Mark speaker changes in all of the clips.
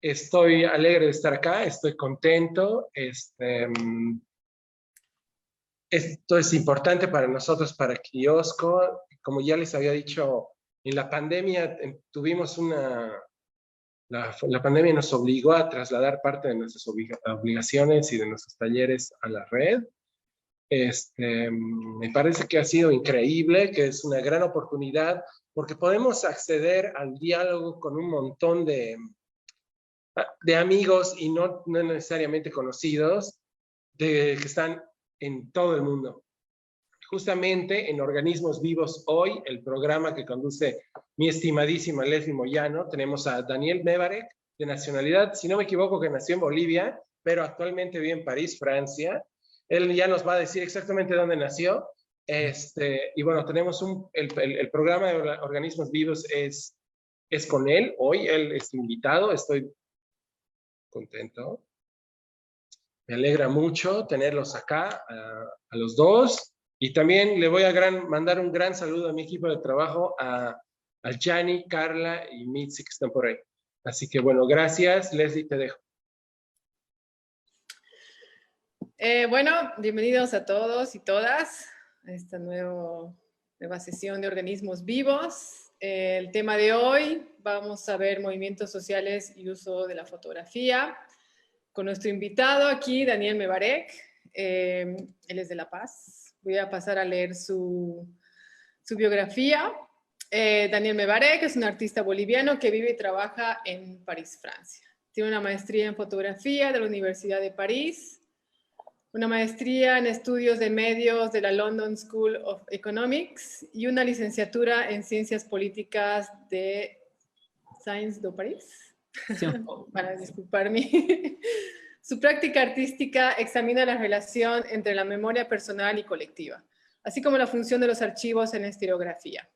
Speaker 1: Estoy alegre de estar acá, estoy contento. Esto es importante para nosotros, para Kiosco. Como ya les había dicho, en la pandemia tuvimos la pandemia nos obligó a trasladar parte de nuestras obligaciones y de nuestros talleres a la red. Me parece que ha sido increíble, que es una gran oportunidad, porque podemos acceder al diálogo con un montón de amigos y no necesariamente conocidos, que están en todo el mundo. Justamente en Organismos Vivos hoy, el programa que conduce mi estimadísima Leslie Moyano, tenemos a Daniel Mebarek, de nacionalidad, si no me equivoco, que nació en Bolivia, pero actualmente vive en París, Francia. Él ya nos va a decir exactamente dónde nació. Y bueno, tenemos el programa de Organismos Vivos es con él. Hoy él es invitado, estoy contento. Me alegra mucho tenerlos acá, a los dos. Y también le voy a mandar un gran saludo a mi equipo de trabajo, a Gianni, Carla y Mitzi, que están por ahí. Así que bueno, gracias. Leslie, te dejo.
Speaker 2: Bueno, bienvenidos a todos y todas a esta nueva sesión de Organismos Vivos. El tema de hoy, vamos a ver movimientos sociales y uso de la fotografía, con nuestro invitado aquí, Daniel Mebarek. Él es de La Paz. Voy a pasar a leer su biografía. Daniel Mebarek es un artista boliviano que vive y trabaja en París, Francia. Tiene una maestría en fotografía de la Universidad de París, una maestría en estudios de medios de la London School of Economics y una licenciatura en ciencias políticas de Sciences de París. Sí. Para disculparme. Su práctica artística examina la relación entre la memoria personal y colectiva, así como la función de los archivos en estilografía.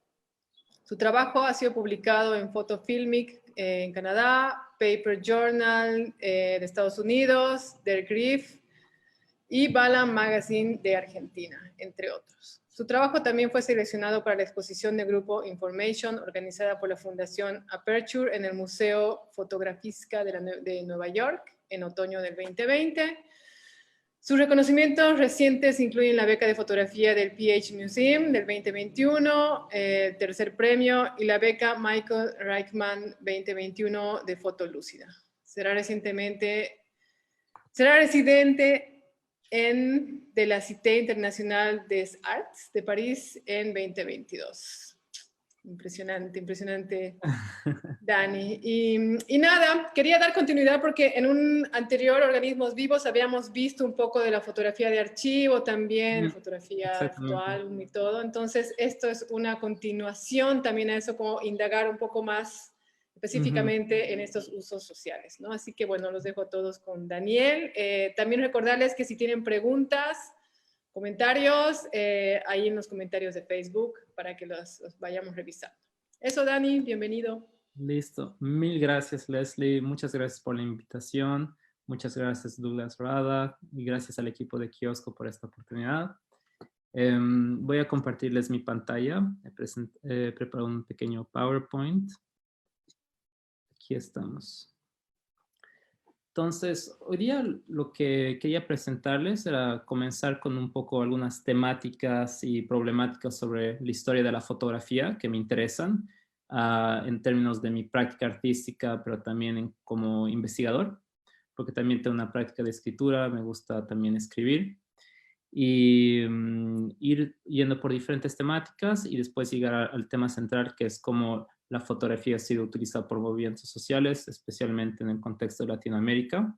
Speaker 2: Su trabajo ha sido publicado en Photofilmic en Canadá, Paper Journal de Estados Unidos, Der Griff y Bala Magazine de Argentina, entre otros. Su trabajo también fue seleccionado para la exposición de grupo Information, organizada por la Fundación Aperture en el Museo Fotografisca de Nueva York en otoño del 2020. Sus reconocimientos recientes incluyen la beca de fotografía del PH Museum del 2021, el tercer premio, y la beca Michael Reichman 2021 de Foto Lúcida. Será residente de la Cité Internacional des Arts de París en 2022. Impresionante, impresionante, Dani. Y nada, quería dar continuidad porque en un anterior Organismos Vivos habíamos visto un poco de la fotografía de archivo también, fotografía actual y todo. Entonces, esto es una continuación también a eso, como indagar un poco más específicamente en estos usos sociales, ¿no? Así que bueno, los dejo a todos con Daniel. También recordarles que si tienen preguntas, comentarios, ahí en los comentarios de Facebook para que los vayamos revisando. Eso, Dani, bienvenido.
Speaker 3: Listo. Mil gracias, Leslie. Muchas gracias por la invitación. Muchas gracias, Douglas Rada. Y gracias al equipo de Kiosco por esta oportunidad. Voy a compartirles mi pantalla. He preparado un pequeño PowerPoint. Aquí estamos. Entonces, hoy día lo que quería presentarles era comenzar con un poco algunas temáticas y problemáticas sobre la historia de la fotografía que me interesan en términos de mi práctica artística, pero también como investigador, porque también tengo una práctica de escritura, me gusta también escribir. Y ir yendo por diferentes temáticas y después llegar al tema central, que es cómo la fotografía ha sido utilizada por movimientos sociales, especialmente en el contexto de Latinoamérica.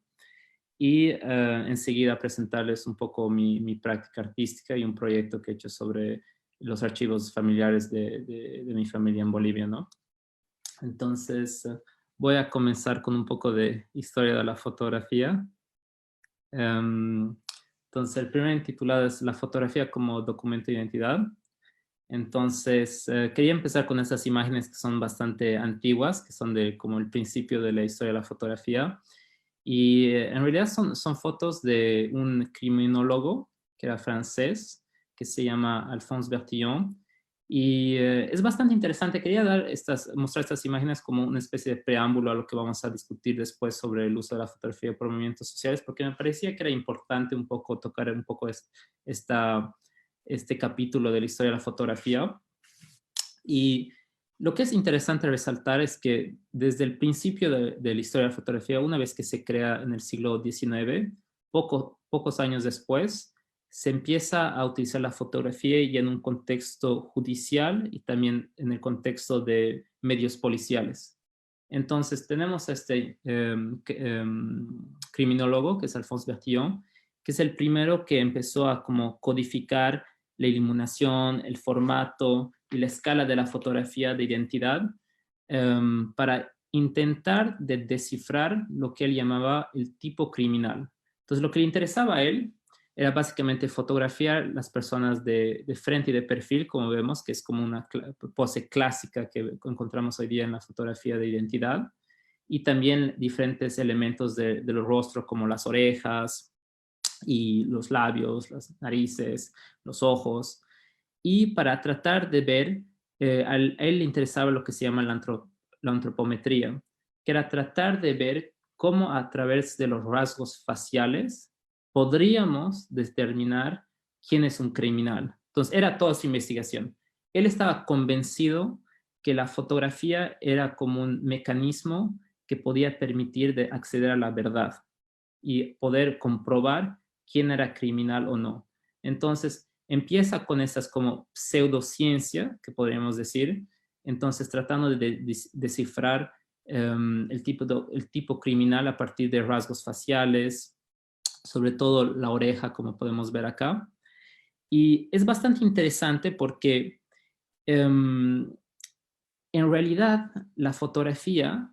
Speaker 3: Y enseguida presentarles un poco mi práctica artística y un proyecto que he hecho sobre los archivos familiares de mi familia en Bolivia, ¿no? Entonces, voy a comenzar con un poco de historia de la fotografía. Entonces, el primer intitulado es La fotografía como documento de identidad. Entonces, quería empezar con estas imágenes que son bastante antiguas, que son como el principio de la historia de la fotografía. Y en realidad son fotos de un criminólogo que era francés, que se llama Alphonse Bertillon. Y es bastante interesante. Quería mostrar estas imágenes como una especie de preámbulo a lo que vamos a discutir después sobre el uso de la fotografía por movimientos sociales, porque me parecía que era importante un poco tocar un poco este capítulo de la historia de la fotografía. Y lo que es interesante resaltar es que desde el principio de la historia de la fotografía, una vez que se crea en el siglo XIX, pocos años después, se empieza a utilizar la fotografía ya en un contexto judicial y también en el contexto de medios policiales. Entonces tenemos a este criminólogo, que es Alphonse Bertillon, que es el primero que empezó a como codificar la iluminación, el formato y la escala de la fotografía de identidad para intentar descifrar lo que él llamaba el tipo criminal. Entonces, lo que le interesaba a él era básicamente fotografiar las personas de frente y de perfil, como vemos, que es como una pose clásica que encontramos hoy día en la fotografía de identidad, y también diferentes elementos del rostro, como las orejas y los labios, las narices, los ojos. Y para tratar de ver, a él le interesaba lo que se llama la antropometría, que era tratar de ver cómo a través de los rasgos faciales podríamos determinar quién es un criminal. Entonces, era toda su investigación. Él estaba convencido que la fotografía era como un mecanismo que podía permitir de acceder a la verdad y poder comprobar quién era criminal o no. Entonces, empieza con esas como pseudociencia, que podríamos decir, entonces tratando de descifrar el tipo criminal a partir de rasgos faciales, sobre todo la oreja, como podemos ver acá. Y es bastante interesante porque en realidad la fotografía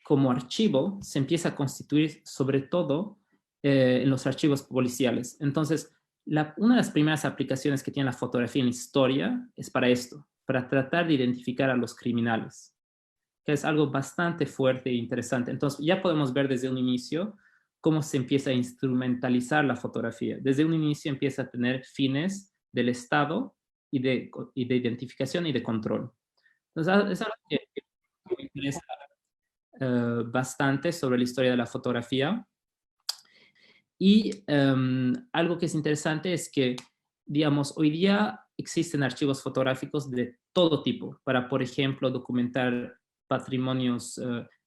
Speaker 3: como archivo se empieza a constituir sobre todo en los archivos policiales. Entonces, una de las primeras aplicaciones que tiene la fotografía en la historia es para esto, para tratar de identificar a los criminales, que es algo bastante fuerte e interesante. Entonces, ya podemos ver desde un inicio cómo se empieza a instrumentalizar la fotografía. Desde un inicio empieza a tener fines del Estado y de identificación y de control. Entonces, es algo que me interesa bastante sobre la historia de la fotografía. Y algo que es interesante es que, digamos, hoy día existen archivos fotográficos de todo tipo para, por ejemplo, documentar patrimonios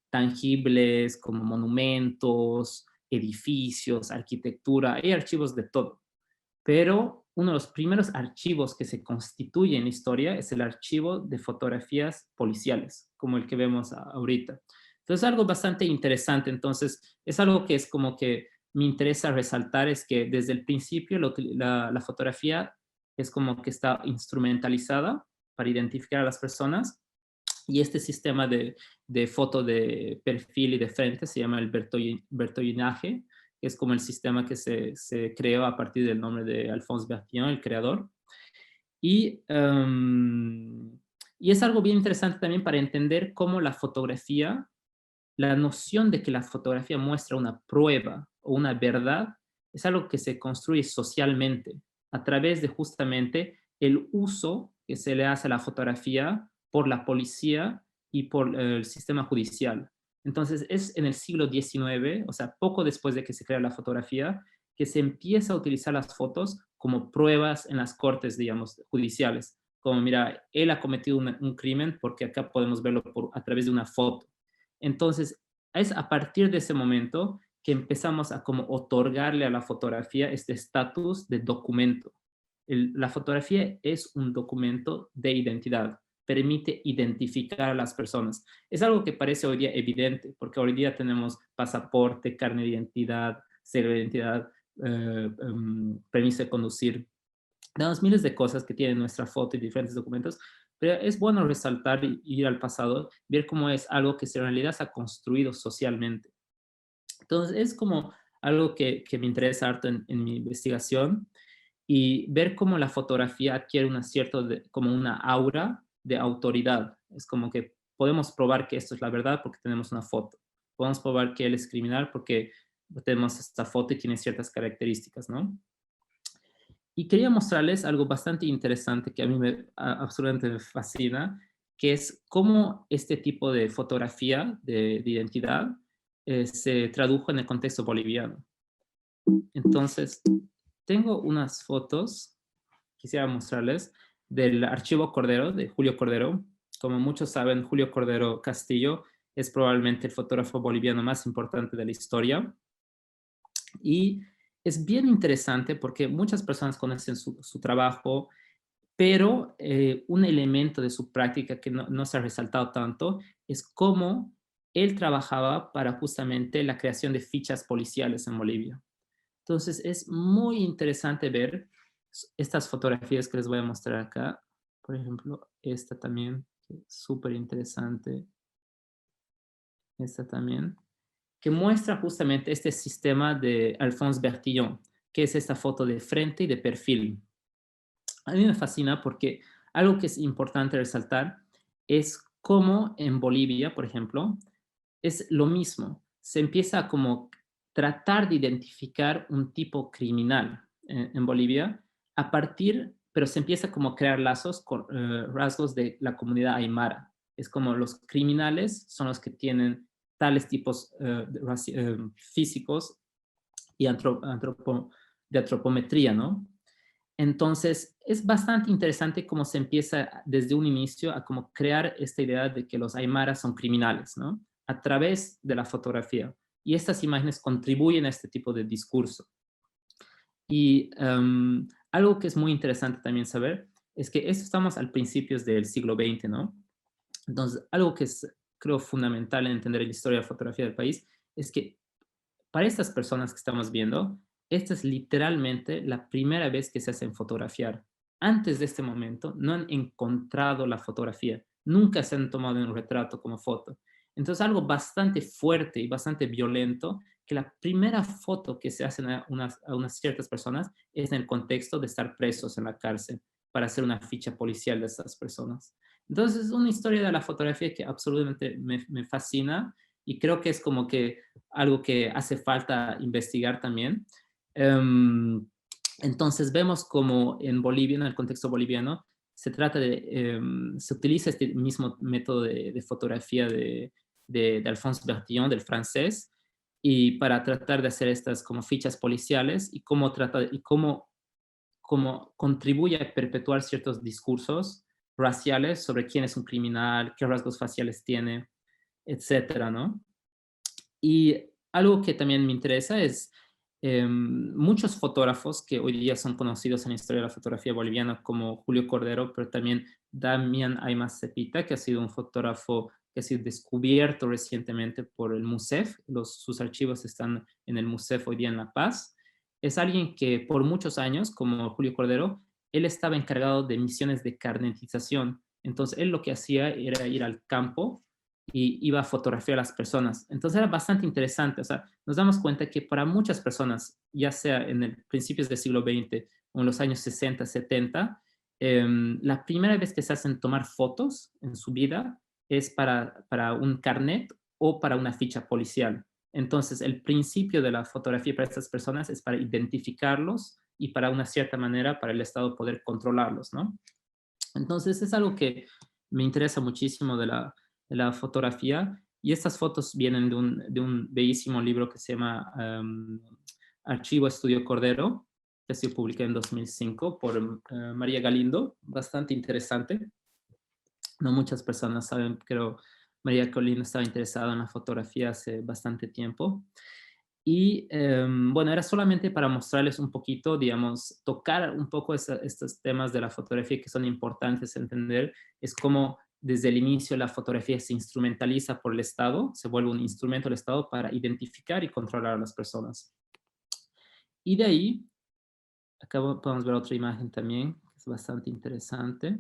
Speaker 3: tangibles como monumentos, edificios, arquitectura. Hay archivos de todo. Pero uno de los primeros archivos que se constituye en la historia es el archivo de fotografías policiales, como el que vemos ahorita. Entonces, algo bastante interesante. Entonces, es algo que es como que me interesa resaltar, es que desde el principio la fotografía es como que está instrumentalizada para identificar a las personas, y este sistema de foto de perfil y de frente se llama el bertillonage, que es como el sistema que se creó a partir del nombre de Alphonse Bertillon, el creador. Y es algo bien interesante también para entender cómo la fotografía, la noción de que la fotografía muestra una prueba o una verdad, es algo que se construye socialmente a través de justamente el uso que se le hace a la fotografía por la policía y por el sistema judicial. Entonces es en el siglo XIX, o sea, poco después de que se crea la fotografía, que se empieza a utilizar las fotos como pruebas en las cortes, digamos, judiciales. Como, mira, él ha cometido un crimen porque acá podemos verlo a través de una foto. Entonces, es a partir de ese momento que empezamos a como otorgarle a la fotografía este estatus de documento. La fotografía es un documento de identidad, permite identificar a las personas. Es algo que parece hoy día evidente, porque hoy día tenemos pasaporte, carnet de identidad, cédula de identidad, permiso de conducir. Tenemos miles de cosas que tienen nuestra foto y diferentes documentos, pero es bueno resaltar y ir al pasado, ver cómo es algo que en realidad se ha construido socialmente. Entonces, es como algo que me interesa harto en mi investigación, y ver cómo la fotografía adquiere como una aura de autoridad. Es como que podemos probar que esto es la verdad porque tenemos una foto. Podemos probar que él es criminal porque tenemos esta foto y tiene ciertas características, ¿no? Y quería mostrarles algo bastante interesante que a mí absolutamente me fascina, que es cómo este tipo de fotografía de identidad se tradujo en el contexto boliviano. Entonces, tengo unas fotos, quisiera mostrarles, del archivo Cordero, de Julio Cordero. Como muchos saben, Julio Cordero Castillo es probablemente el fotógrafo boliviano más importante de la historia. Y es bien interesante porque muchas personas conocen su trabajo, pero un elemento de su práctica que no se ha resaltado tanto es cómo él trabajaba para justamente la creación de fichas policiales en Bolivia. Entonces es muy interesante ver estas fotografías que les voy a mostrar acá. Por ejemplo, esta también, que es súper interesante. Esta también, que muestra justamente este sistema de Alphonse Bertillon, que es esta foto de frente y de perfil. A mí me fascina porque algo que es importante resaltar es cómo en Bolivia, por ejemplo, es lo mismo. Se empieza a como tratar de identificar un tipo criminal en Bolivia a partir, pero se empieza como a crear lazos con rasgos de la comunidad aymara. Es como los criminales son los que tienen tales tipos físicos y de antropometría, ¿no? Entonces, es bastante interesante cómo se empieza desde un inicio a como crear esta idea de que los aymaras son criminales, ¿no? A través de la fotografía. Y estas imágenes contribuyen a este tipo de discurso. Y algo que es muy interesante también saber es que esto estamos al principios del siglo XX, ¿no? Entonces, algo que es, creo, fundamental en entender la historia de la fotografía del país es que para estas personas que estamos viendo, esta es literalmente la primera vez que se hacen fotografiar. Antes de este momento no han encontrado la fotografía, nunca se han tomado un retrato como foto. Entonces algo bastante fuerte y bastante violento, que la primera foto que se hacen a unas ciertas personas es en el contexto de estar presos en la cárcel para hacer una ficha policial de estas personas. Entonces es una historia de la fotografía que absolutamente me fascina y creo que es como que algo que hace falta investigar también. Entonces vemos como en Bolivia, en el contexto boliviano, se trata de, se utiliza este mismo método de fotografía de Alphonse Bertillon, del francés, y para tratar de hacer estas como fichas policiales y cómo trata y cómo contribuye a perpetuar ciertos discursos raciales sobre quién es un criminal, qué rasgos faciales tiene, etcétera, ¿no? Y algo que también me interesa es muchos fotógrafos que hoy día son conocidos en la historia de la fotografía boliviana, como Julio Cordero, pero también Damián Aymas Cepita, que ha sido un fotógrafo que ha sido descubierto recientemente por el MUSEF. Sus archivos están en el MUSEF hoy día en La Paz. Es alguien que por muchos años, como Julio Cordero, él estaba encargado de misiones de carnetización. Entonces, él lo que hacía era ir al campo y iba a fotografiar a las personas. Entonces era bastante interesante, o sea, nos damos cuenta que para muchas personas, ya sea en el principios del siglo XX o en los años 60, 70, la primera vez que se hacen tomar fotos en su vida es para un carnet o para una ficha policial. Entonces, el principio de la fotografía para estas personas es para identificarlos y para una cierta manera para el Estado poder controlarlos, ¿no? Entonces, es algo que me interesa muchísimo de la fotografía. Y estas fotos vienen de un bellísimo libro que se llama Archivo Estudio Cordero, que ha sido publicado en 2005 por María Galindo, bastante interesante. No muchas personas saben, pero María Galindo estaba interesada en la fotografía hace bastante tiempo. Y bueno, era solamente para mostrarles un poquito, digamos, tocar un poco estos temas de la fotografía que son importantes entender. Es como desde el inicio la fotografía se instrumentaliza por el Estado, se vuelve un instrumento del Estado para identificar y controlar a las personas. Y de ahí, acá podemos ver otra imagen también, que es bastante interesante.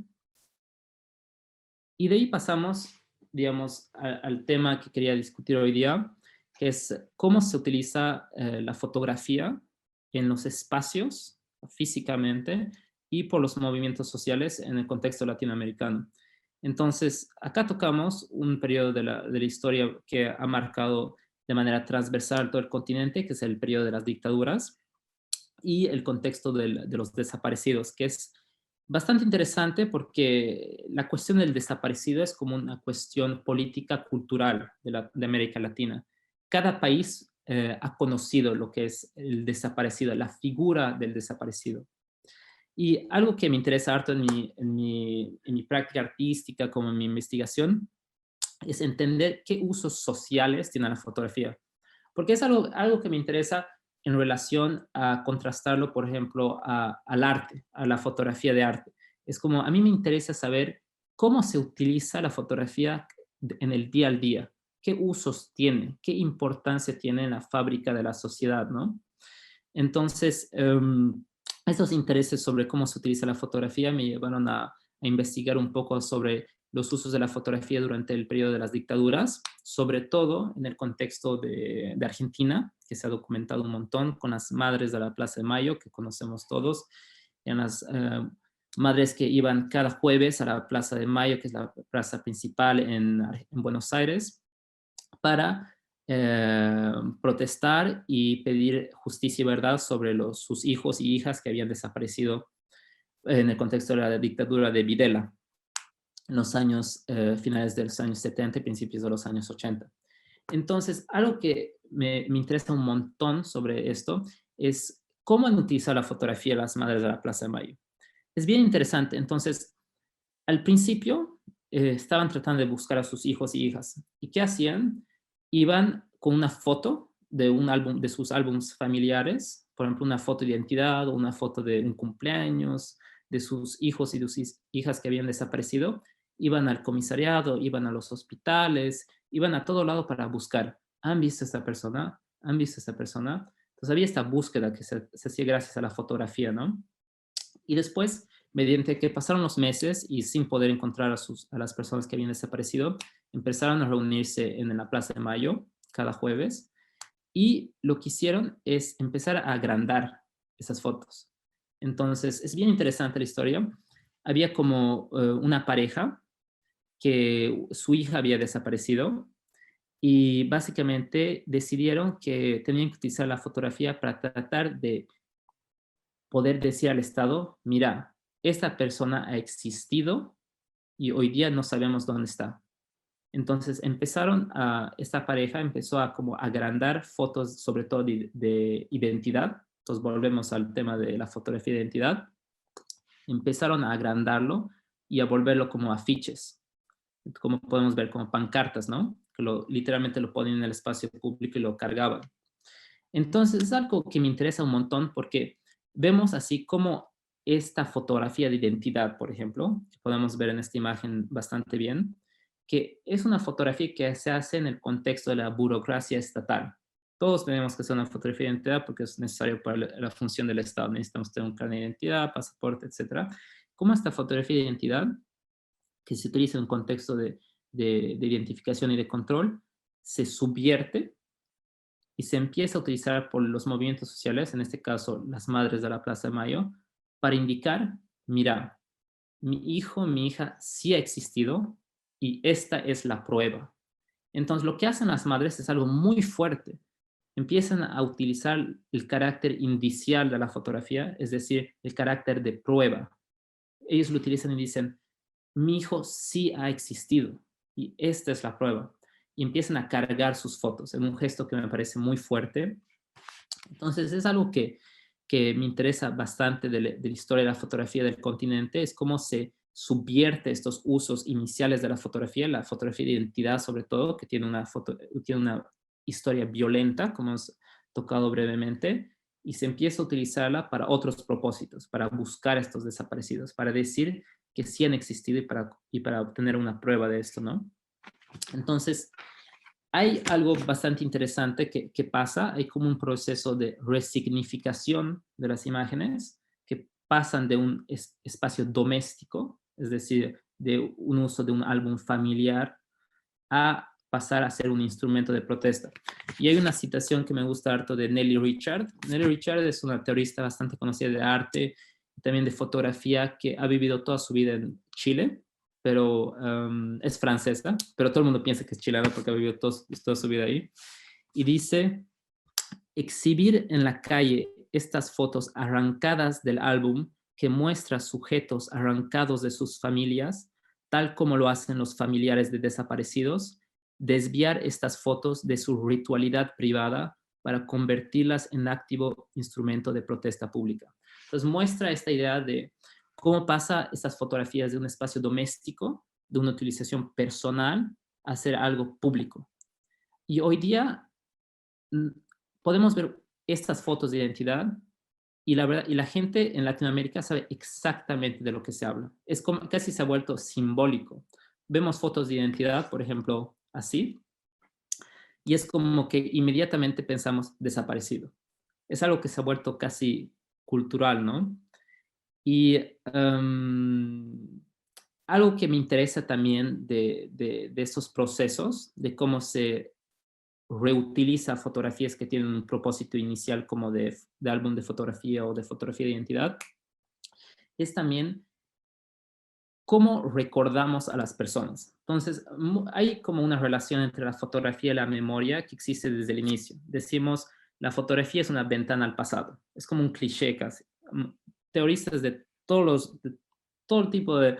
Speaker 3: Y de ahí pasamos, digamos, al tema que quería discutir hoy día, que es cómo se utiliza la fotografía en los espacios físicamente y por los movimientos sociales en el contexto latinoamericano. Entonces, acá tocamos un periodo de la historia que ha marcado de manera transversal todo el continente, que es el periodo de las dictaduras. y el contexto de los desaparecidos, que es bastante interesante porque la cuestión del desaparecido es como una cuestión política cultural de América Latina. Cada país ha conocido lo que es el desaparecido, la figura del desaparecido. Y algo que me interesa harto en mi práctica artística, como en mi investigación, es entender qué usos sociales tiene la fotografía. Porque es algo que me interesa en relación a contrastarlo, por ejemplo, al arte, a la fotografía de arte. Es como, a mí me interesa saber cómo se utiliza la fotografía en el día al día, qué usos tiene, qué importancia tiene en la fábrica de la sociedad, ¿no? Entonces, estos intereses sobre cómo se utiliza la fotografía me llevaron a investigar un poco sobre los usos de la fotografía durante el periodo de las dictaduras, sobre todo en el contexto de Argentina, que se ha documentado un montón con las madres de la Plaza de Mayo, que conocemos todos, eran las madres que iban cada jueves a la Plaza de Mayo, que es la plaza principal en Buenos Aires, para protestar y pedir justicia y verdad sobre sus hijos y hijas que habían desaparecido en el contexto de la dictadura de Videla, en los años finales de los años 70 y principios de los años 80. Entonces, algo que me interesa un montón sobre esto es cómo han utilizado la fotografía las madres de la Plaza de Mayo. Es bien interesante. Entonces, al principio estaban tratando de buscar a sus hijos y hijas. ¿Y qué hacían? Iban con una foto de un álbum, de sus álbumes familiares, por ejemplo, una foto de identidad o una foto de un cumpleaños de sus hijos y de sus hijas que habían desaparecido. Iban al comisariado, iban a los hospitales, iban a todo lado para buscar. ¿Han visto a esta persona? ¿Han visto a esta persona? Entonces había esta búsqueda que se hacía gracias a la fotografía, ¿no? Y después, mediante que pasaron los meses y sin poder encontrar a las personas que habían desaparecido, empezaron a reunirse en la Plaza de Mayo cada jueves y lo que hicieron es empezar a agrandar esas fotos. Entonces, es bien interesante la historia. Había como una pareja que su hija había desaparecido y básicamente decidieron que tenían que utilizar la fotografía para tratar de poder decir al Estado, mira, esta persona ha existido y hoy día no sabemos dónde está. Entonces esta pareja empezó a como agrandar fotos, sobre todo de identidad. Entonces volvemos al tema de la fotografía de identidad. Empezaron a agrandarlo y a volverlo como afiches, como podemos ver, como pancartas, ¿no? Que literalmente lo ponen en el espacio público y lo cargaban. Entonces es algo que me interesa un montón porque vemos así como esta fotografía de identidad, por ejemplo, que podemos ver en esta imagen bastante bien, que es una fotografía que se hace en el contexto de la burocracia estatal. Todos tenemos que hacer una fotografía de identidad porque es necesario para la función del Estado. Necesitamos tener un carnet de identidad, pasaporte, etc. Como esta fotografía de identidad, que se utiliza en un contexto de identificación y de control, se subvierte y se empieza a utilizar por los movimientos sociales, en este caso las madres de la Plaza de Mayo, para indicar, mira, mi hijo, mi hija sí ha existido y esta es la prueba. Entonces lo que hacen las madres es algo muy fuerte. Empiezan a utilizar el carácter indicial de la fotografía, es decir, el carácter de prueba. Ellos lo utilizan y dicen, mi hijo sí ha existido y esta es la prueba. Y empiezan a cargar sus fotos en un gesto que me parece muy fuerte. Entonces es algo que me interesa bastante de la historia de la fotografía del continente, es cómo se subvierte estos usos iniciales de la fotografía de identidad sobre todo, que tiene una historia violenta, como hemos tocado brevemente, y se empieza a utilizarla para otros propósitos, para buscar a estos desaparecidos, para decir que sí han existido y para obtener una prueba de esto, ¿no? Entonces, hay algo bastante interesante que pasa, hay como un proceso de resignificación de las imágenes que pasan de un espacio doméstico, es decir, de un uso de un álbum familiar, a pasar a ser un instrumento de protesta. Y hay una citación que me gusta harto de Nelly Richard. Nelly Richard es una teorista bastante conocida de arte y también de fotografía que ha vivido toda su vida en Chile, pero es francesa, pero todo el mundo piensa que es chilena porque ha vivido toda su vida ahí. Y dice, exhibir en la calle estas fotos arrancadas del álbum que muestra sujetos arrancados de sus familias, tal como lo hacen los familiares de desaparecidos, desviar estas fotos de su ritualidad privada para convertirlas en activo instrumento de protesta pública. Entonces muestra esta idea de cómo pasa estas fotografías de un espacio doméstico, de una utilización personal, a ser algo público. Y hoy día podemos ver estas fotos de identidad y la verdad, y la gente en Latinoamérica sabe exactamente de lo que se habla. Es como, casi se ha vuelto simbólico. Vemos fotos de identidad, por ejemplo, así, y es como que inmediatamente pensamos desaparecido. Es algo que se ha vuelto casi cultural, ¿no? Y algo que me interesa también de estos procesos, de cómo se reutiliza fotografías que tienen un propósito inicial como de álbum de fotografía o de fotografía de identidad, es también cómo recordamos a las personas. Entonces, hay como una relación entre la fotografía y la memoria que existe desde el inicio. Decimos, la fotografía es una ventana al pasado. Es como un cliché casi. Teoristas de todo tipo de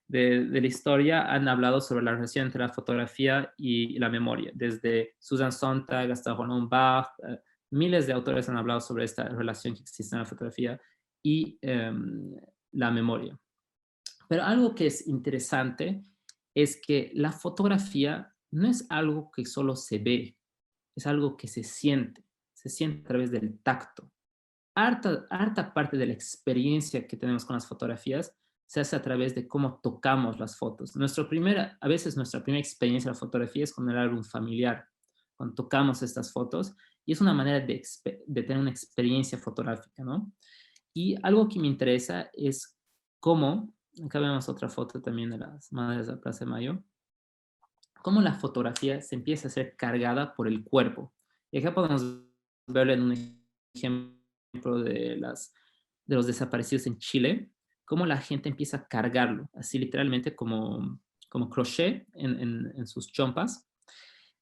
Speaker 3: la historia han hablado sobre la relación entre la fotografía y la memoria. Desde Susan Sontag hasta Roland Barthes, miles de autores han hablado sobre esta relación que existe en la fotografía y la memoria. Pero algo que es interesante es que la fotografía no es algo que solo se ve, es algo que se siente a través del tacto. Harta parte de la experiencia que tenemos con las fotografías se hace a través de cómo tocamos las fotos. A veces nuestra primera experiencia de la fotografía es con el álbum familiar, cuando tocamos estas fotos, y es una manera de tener una experiencia fotográfica, ¿no? Y algo que me interesa es cómo, acá vemos otra foto también de las Madres de la Plaza de Mayo, cómo la fotografía se empieza a ser cargada por el cuerpo. Y acá podemos verlo en un ejemplo de los desaparecidos en Chile, cómo la gente empieza a cargarlo, así literalmente como crochet en sus chompas.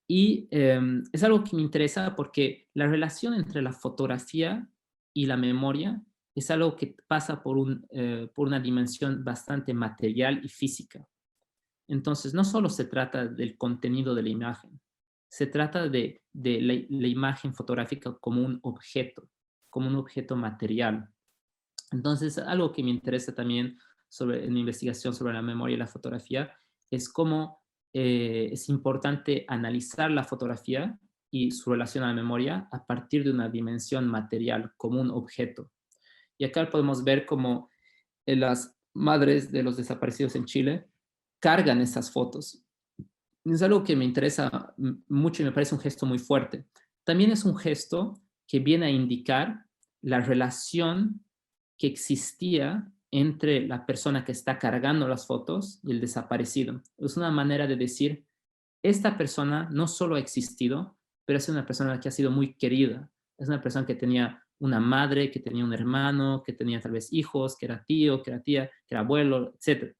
Speaker 3: Y es algo que me interesa porque la relación entre la fotografía y la memoria es algo que pasa por una dimensión bastante material y física. Entonces, no solo se trata del contenido de la imagen, se trata de la imagen fotográfica como un objeto material. Entonces, algo que me interesa también en mi investigación sobre la memoria y la fotografía es cómo es importante analizar la fotografía y su relación a la memoria a partir de una dimensión material, como un objeto. Y acá podemos ver cómo las madres de los desaparecidos en Chile cargan esas fotos. Es algo que me interesa mucho y me parece un gesto muy fuerte. También es un gesto que viene a indicar la relación que existía entre la persona que está cargando las fotos y el desaparecido. Es una manera de decir, esta persona no solo ha existido, pero es una persona que ha sido muy querida. Es una persona que tenía una madre, que tenía un hermano, que tenía tal vez hijos, que era tío, que era tía, que era abuelo, etc.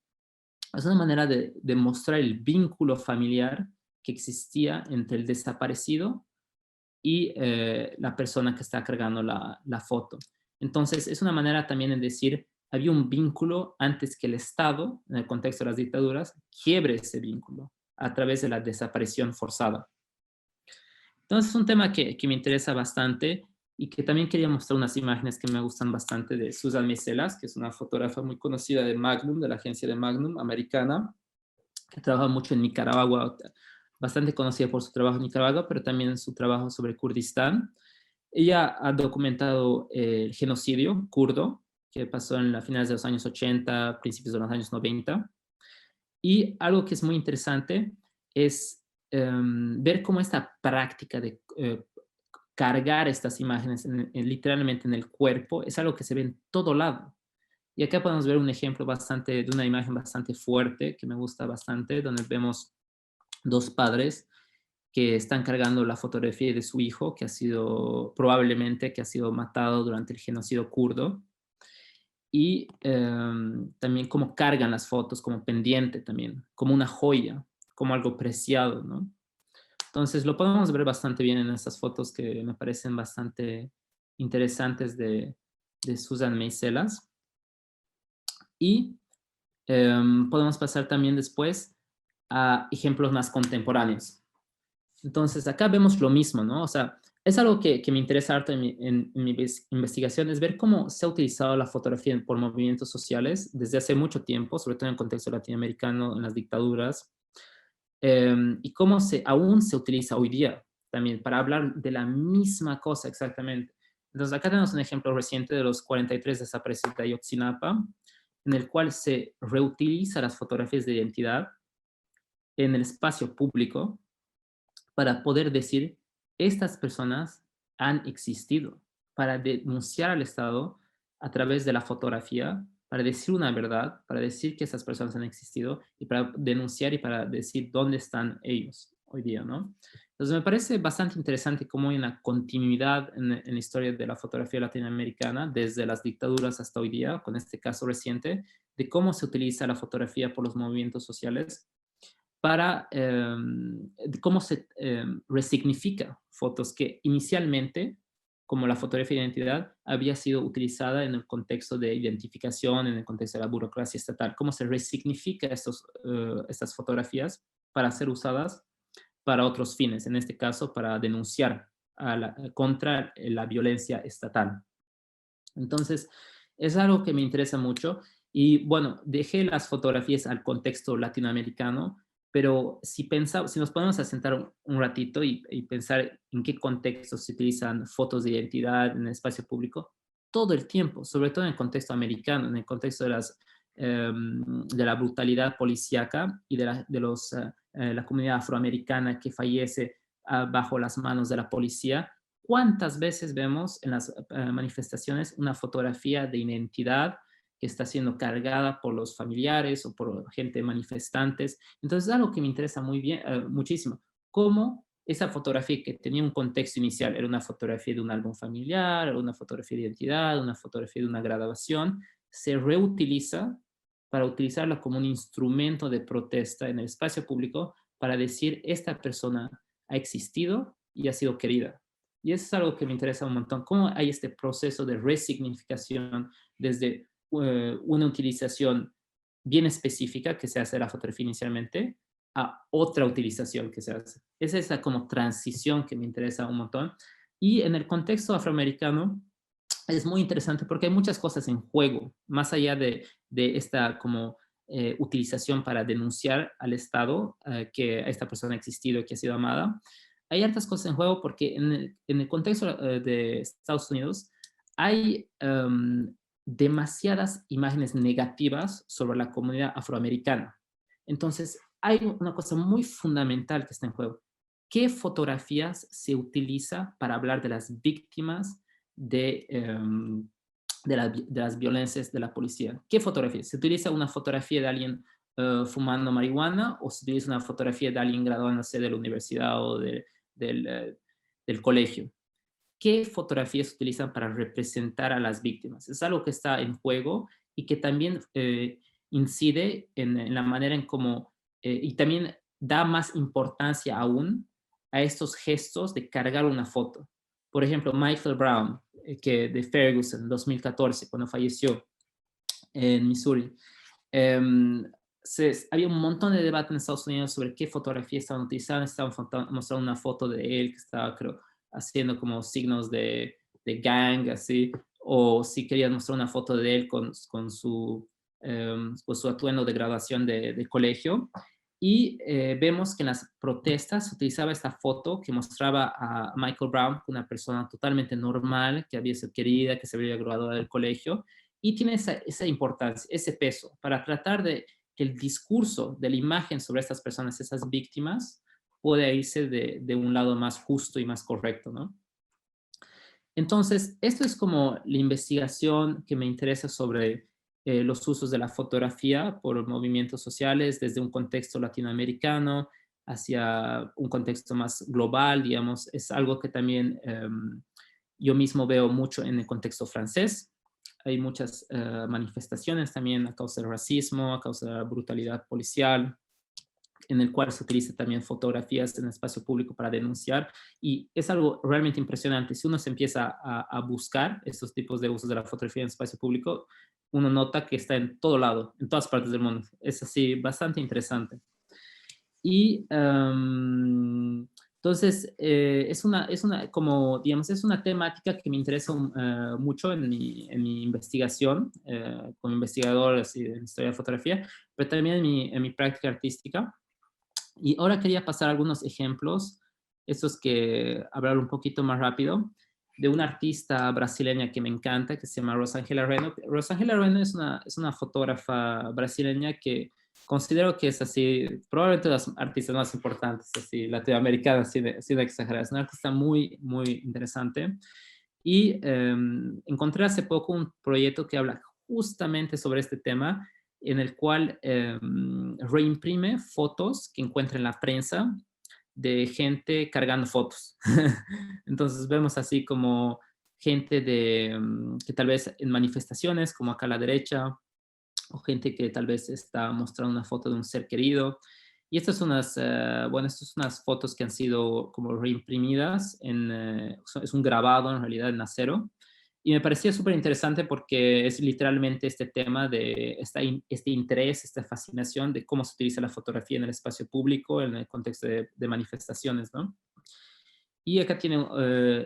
Speaker 3: Es una manera de mostrar el vínculo familiar que existía entre el desaparecido y la persona que está cargando la foto. Entonces, es una manera también de decir, había un vínculo antes que el Estado, en el contexto de las dictaduras, quiebre ese vínculo a través de la desaparición forzada. Entonces, es un tema que me interesa bastante y que también quería mostrar unas imágenes que me gustan bastante de Susan Miselas, que es una fotógrafa muy conocida de Magnum, de la agencia de Magnum, americana, que trabaja mucho en Nicaragua, bastante conocida por su trabajo en Nicaragua, pero también en su trabajo sobre Kurdistán. Ella ha documentado el genocidio kurdo, que pasó en las finales de los años 80, principios de los años 90. Y algo que es muy interesante es ver cómo esta práctica de cargar estas imágenes literalmente en el cuerpo es algo que se ve en todo lado. Y acá podemos ver un ejemplo de una imagen bastante fuerte que me gusta bastante, donde vemos dos padres que están cargando la fotografía de su hijo, que probablemente ha sido matado durante el genocidio kurdo. Y también cómo cargan las fotos como pendiente también, como una joya, como algo preciado, ¿no? Entonces lo podemos ver bastante bien en estas fotos que me parecen bastante interesantes de Susan Meiselas. Y podemos pasar también después a ejemplos más contemporáneos. Entonces, acá vemos lo mismo, ¿no? O sea, es algo que me interesa harto en mi investigación, es ver cómo se ha utilizado la fotografía por movimientos sociales desde hace mucho tiempo, sobre todo en el contexto latinoamericano, en las dictaduras, y cómo aún se utiliza hoy día también para hablar de la misma cosa exactamente. Entonces, acá tenemos un ejemplo reciente de los 43 desaparecidos de Ayotzinapa, en el cual se reutiliza las fotografías de identidad en el espacio público para poder decir, estas personas han existido, para denunciar al Estado a través de la fotografía, para decir una verdad, para decir que esas personas han existido y para denunciar y para decir dónde están ellos hoy día, ¿no? Entonces me parece bastante interesante cómo hay una continuidad en la historia de la fotografía latinoamericana, desde las dictaduras hasta hoy día, con este caso reciente, de cómo se utiliza la fotografía por los movimientos sociales para cómo se resignifica fotos que inicialmente, como la fotografía de identidad, había sido utilizada en el contexto de identificación, en el contexto de la burocracia estatal, cómo se resignifica estas fotografías para ser usadas para otros fines, en este caso para denunciar contra la violencia estatal. Entonces, es algo que me interesa mucho y bueno, dejé las fotografías al contexto latinoamericano, pero si nos podemos asentar un ratito y pensar en qué contextos se utilizan fotos de identidad en el espacio público, todo el tiempo, sobre todo en el contexto americano, en el contexto de la brutalidad policíaca y de la comunidad afroamericana que fallece bajo las manos de la policía. ¿Cuántas veces vemos en las manifestaciones una fotografía de identidad que está siendo cargada por los familiares o por gente manifestantes? Entonces es algo que me interesa muchísimo. Cómo esa fotografía que tenía un contexto inicial, era una fotografía de un álbum familiar, una fotografía de identidad, una fotografía de una graduación, se reutiliza para utilizarla como un instrumento de protesta en el espacio público para decir, esta persona ha existido y ha sido querida. Y eso es algo que me interesa un montón, cómo hay este proceso de resignificación desde una utilización bien específica que se hace de la fotografía inicialmente a otra utilización que se hace. Es esa como transición que me interesa un montón. Y en el contexto afroamericano es muy interesante porque hay muchas cosas en juego, más allá de esta como utilización para denunciar al Estado que esta persona ha existido y que ha sido amada. Hay hartas cosas en juego porque en el contexto de Estados Unidos hay demasiadas imágenes negativas sobre la comunidad afroamericana. Entonces, hay una cosa muy fundamental que está en juego. ¿Qué fotografías se utiliza para hablar de las víctimas de las violencias de la policía? ¿Qué fotografías? ¿Se utiliza una fotografía de alguien fumando marihuana o se utiliza una fotografía de alguien graduándose de la universidad o del colegio? ¿Qué fotografías se utilizan para representar a las víctimas? Es algo que está en juego y que también incide en la manera en cómo, y también da más importancia aún a estos gestos de cargar una foto. Por ejemplo, Michael Brown, de Ferguson, en 2014, cuando falleció en Missouri, había un montón de debate en Estados Unidos sobre qué fotografía estaban utilizando. Estaban mostrando una foto de él que estaba, creo, haciendo como signos de gang, así, o si querían mostrar una foto de él con su atuendo de graduación de colegio. Y vemos que en las protestas se utilizaba esta foto que mostraba a Michael Brown, una persona totalmente normal, que había sido querida, que se había graduado del colegio, y tiene esa importancia, ese peso, para tratar de que el discurso de la imagen sobre estas personas, esas víctimas, pueda irse de un lado más justo y más correcto, ¿no? Entonces, esto es como la investigación que me interesa sobre los usos de la fotografía por movimientos sociales desde un contexto latinoamericano hacia un contexto más global, digamos. Es algo que también yo mismo veo mucho en el contexto francés. Hay muchas manifestaciones también a causa del racismo, a causa de la brutalidad policial, en el cual se utiliza también fotografías en el espacio público para denunciar, y es algo realmente impresionante. Si uno se empieza a buscar estos tipos de usos de la fotografía en el espacio público, uno nota que está en todo lado, en todas partes del mundo. Es así, bastante interesante. Y entonces, como, digamos, es una temática que me interesa mucho en mi investigación, como investigador así, en historia de fotografía, pero también en mi práctica artística. Y ahora quería pasar algunos ejemplos, estos que hablar un poquito más rápido, de una artista brasileña que me encanta, que se llama Rosângela Reno. Rosângela Reno es una fotógrafa brasileña que considero que es así, probablemente las artistas más importantes, así, latinoamericanas, sin exagerar. Es una artista muy, muy interesante. Y encontré hace poco un proyecto que habla justamente sobre este tema, en el cual reimprime fotos que encuentra en la prensa de gente cargando fotos. Entonces vemos así como gente que tal vez en manifestaciones, como acá a la derecha, o gente que tal vez está mostrando una foto de un ser querido. Y estas son estas son unas fotos que han sido como reimprimidas, es un grabado en realidad en acero. Y me parecía súper interesante porque es literalmente este tema de este interés, esta fascinación de cómo se utiliza la fotografía en el espacio público, en el contexto de manifestaciones, ¿no? Y acá tiene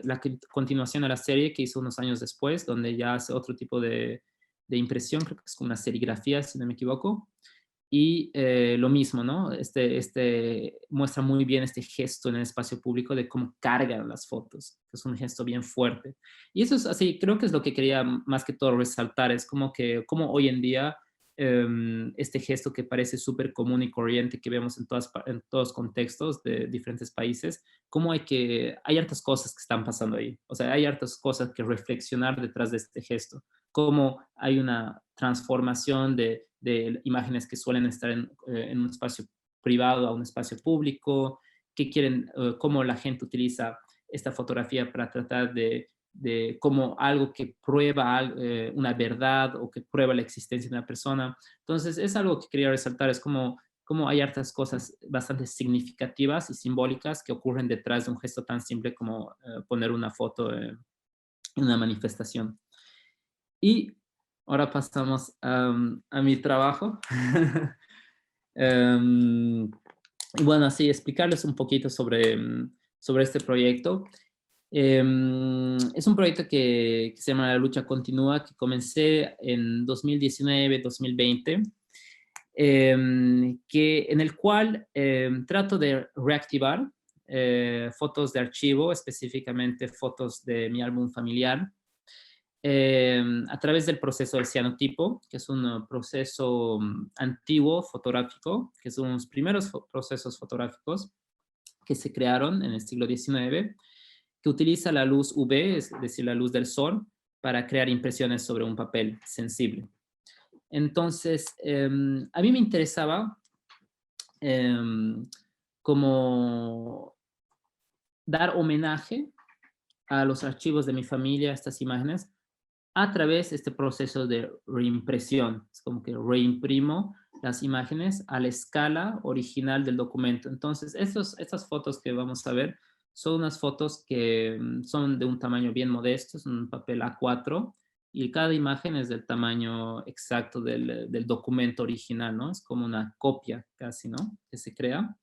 Speaker 3: la continuación a la serie que hizo unos años después, donde ya hace otro tipo de impresión, creo que es como una serigrafía, si no me equivoco. Y lo mismo, ¿no? Muestra muy bien este gesto en el espacio público de cómo cargan las fotos, que es un gesto bien fuerte. Y eso es así, creo que es lo que quería más que todo resaltar, es como que como hoy en día este gesto que parece súper común y corriente que vemos en todos contextos de diferentes países, cómo hay hartas cosas que están pasando ahí. O sea, hay hartas cosas que reflexionar detrás de este gesto. Cómo hay una transformación de imágenes que suelen estar en un espacio privado a un espacio público, cómo la gente utiliza esta fotografía para tratar de como algo que prueba una verdad o que prueba la existencia de una persona. Entonces, es algo que quería resaltar, es como hay hartas cosas bastante significativas y simbólicas que ocurren detrás de un gesto tan simple como poner una foto en una manifestación. Y ahora pasamos a mi trabajo. Y bueno, así explicarles un poquito sobre este proyecto. Es un proyecto que se llama La Lucha Continúa, que comencé en 2019-2020, en el cual trato de reactivar fotos de archivo, específicamente fotos de mi álbum familiar, a través del proceso del cianotipo, que es un proceso antiguo fotográfico, que son los primeros procesos fotográficos que se crearon en el siglo XIX, que utiliza la luz UV, es decir, la luz del sol, para crear impresiones sobre un papel sensible. Entonces, a mí me interesaba como dar homenaje a los archivos de mi familia, a estas imágenes, a través de este proceso de reimpresión. Es como que reimprimo las imágenes a la escala original del documento. Entonces, estas fotos que vamos a ver son unas fotos que son de un tamaño bien modesto, es un papel A4, y cada imagen es del tamaño exacto del documento original, ¿no? Es como una copia casi, ¿no? Que se crea.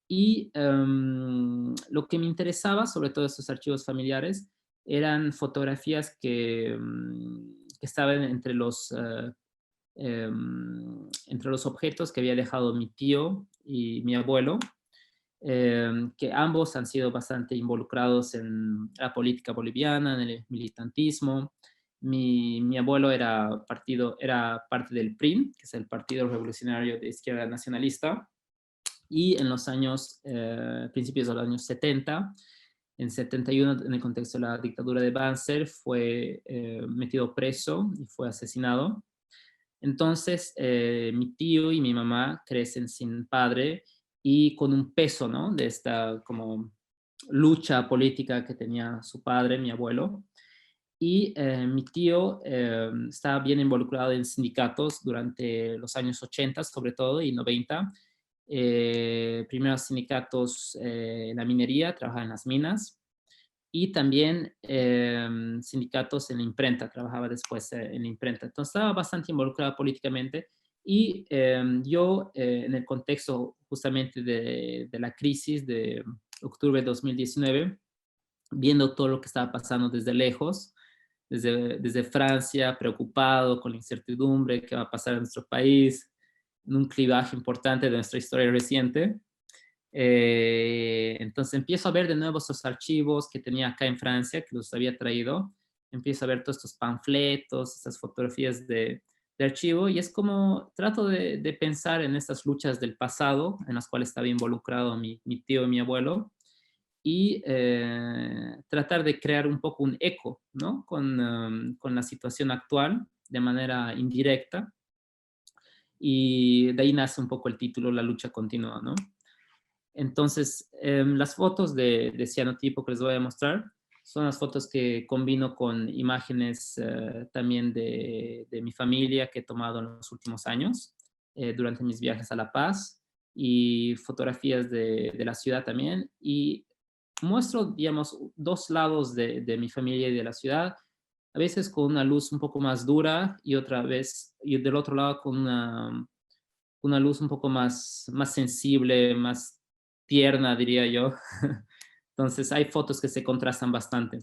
Speaker 3: Y lo que me interesaba, sobre todo estos archivos familiares, eran fotografías que estaban entre los objetos que había dejado mi tío y mi abuelo, que ambos han sido bastante involucrados en la política boliviana, en el militantismo. Mi abuelo era parte del PRIN, que es el Partido Revolucionario de Izquierda Nacionalista, y en los principios de los años 70, en 71, en el contexto de la dictadura de Banzer, fue metido preso y fue asesinado. Entonces, mi tío y mi mamá crecen sin padre y con un peso, ¿no? De esta como lucha política que tenía su padre, mi abuelo. Y mi tío estaba bien involucrado en sindicatos durante los años 80, sobre todo, y 90, primeros sindicatos en la minería, trabajaba en las minas, y también sindicatos en la imprenta, trabajaba después en la imprenta. Entonces estaba bastante involucrado políticamente y yo en el contexto justamente de la crisis de octubre de 2019, viendo todo lo que estaba pasando desde lejos, desde Francia, preocupado con la incertidumbre, qué va a pasar en nuestro país, en un clivaje importante de nuestra historia reciente. Entonces empiezo a ver de nuevo esos archivos que tenía acá en Francia, que los había traído. Empiezo a ver todos estos panfletos, estas fotografías de archivo, y es como trato de pensar en estas luchas del pasado, en las cuales estaba involucrado mi tío y mi abuelo, y tratar de crear un poco un eco, ¿no? Con la situación actual, de manera indirecta, y de ahí nace un poco el título, La lucha continua, ¿no? Entonces, las fotos de cianotipo que les voy a mostrar son las fotos que combino con imágenes también de mi familia que he tomado en los últimos años durante mis viajes a La Paz, y fotografías de la ciudad también. Y muestro, digamos, dos lados de mi familia y de la ciudad, a veces con una luz un poco más dura y otra vez, y del otro lado con una luz un poco más sensible, más tierna, diría yo. Entonces hay fotos que se contrastan bastante.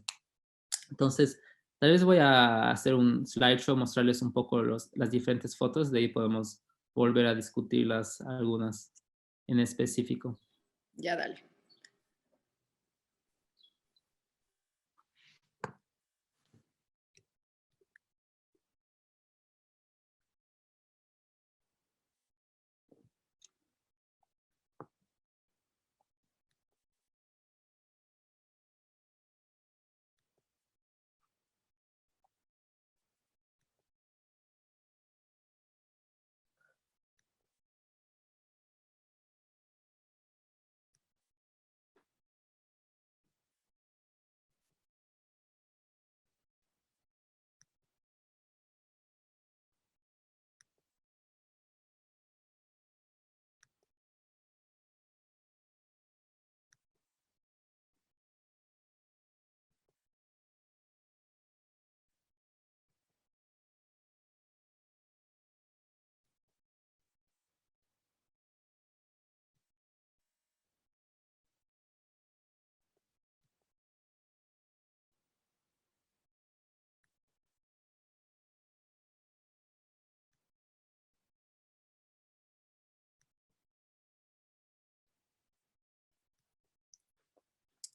Speaker 3: Entonces, tal vez voy a hacer un slideshow, mostrarles un poco las diferentes fotos, de ahí podemos volver a discutirlas algunas en específico.
Speaker 2: Ya, dale.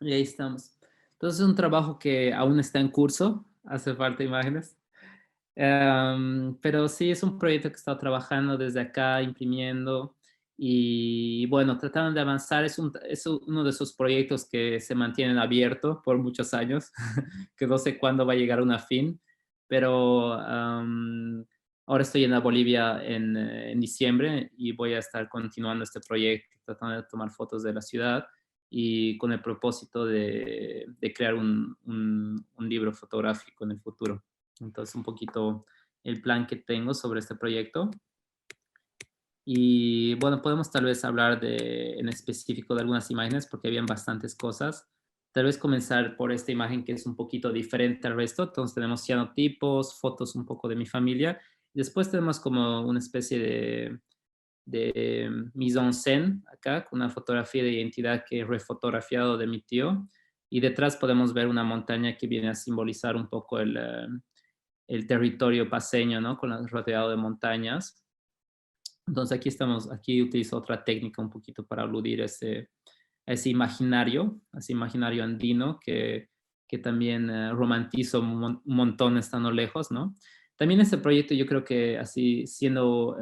Speaker 3: Y ahí estamos. Entonces es un trabajo que aún está en curso, hace falta imágenes. Pero sí, es un proyecto que he estado trabajando desde acá, imprimiendo, y bueno, tratando de avanzar. Es uno de esos proyectos que se mantienen abiertos por muchos años, que no sé cuándo va a llegar a una fin, pero ahora estoy en la Bolivia en diciembre y voy a estar continuando este proyecto, tratando de tomar fotos de la ciudad y con el propósito de crear un libro fotográfico en el futuro. Entonces, un poquito el plan que tengo sobre este proyecto. Y bueno, podemos tal vez hablar en específico de algunas imágenes porque habían bastantes cosas. Tal vez comenzar por esta imagen que es un poquito diferente al resto. Entonces tenemos cianotipos, fotos un poco de mi familia. Después tenemos como una especie de mise en scène acá, con una fotografía de identidad que he refotografiado de mi tío. Y detrás podemos ver una montaña que viene a simbolizar un poco el territorio paceño, ¿no? Rodeado de montañas. Entonces aquí utilizo otra técnica un poquito para aludir a ese imaginario andino que también romantizo un montón estando lejos, ¿no? También este proyecto yo creo que así siendo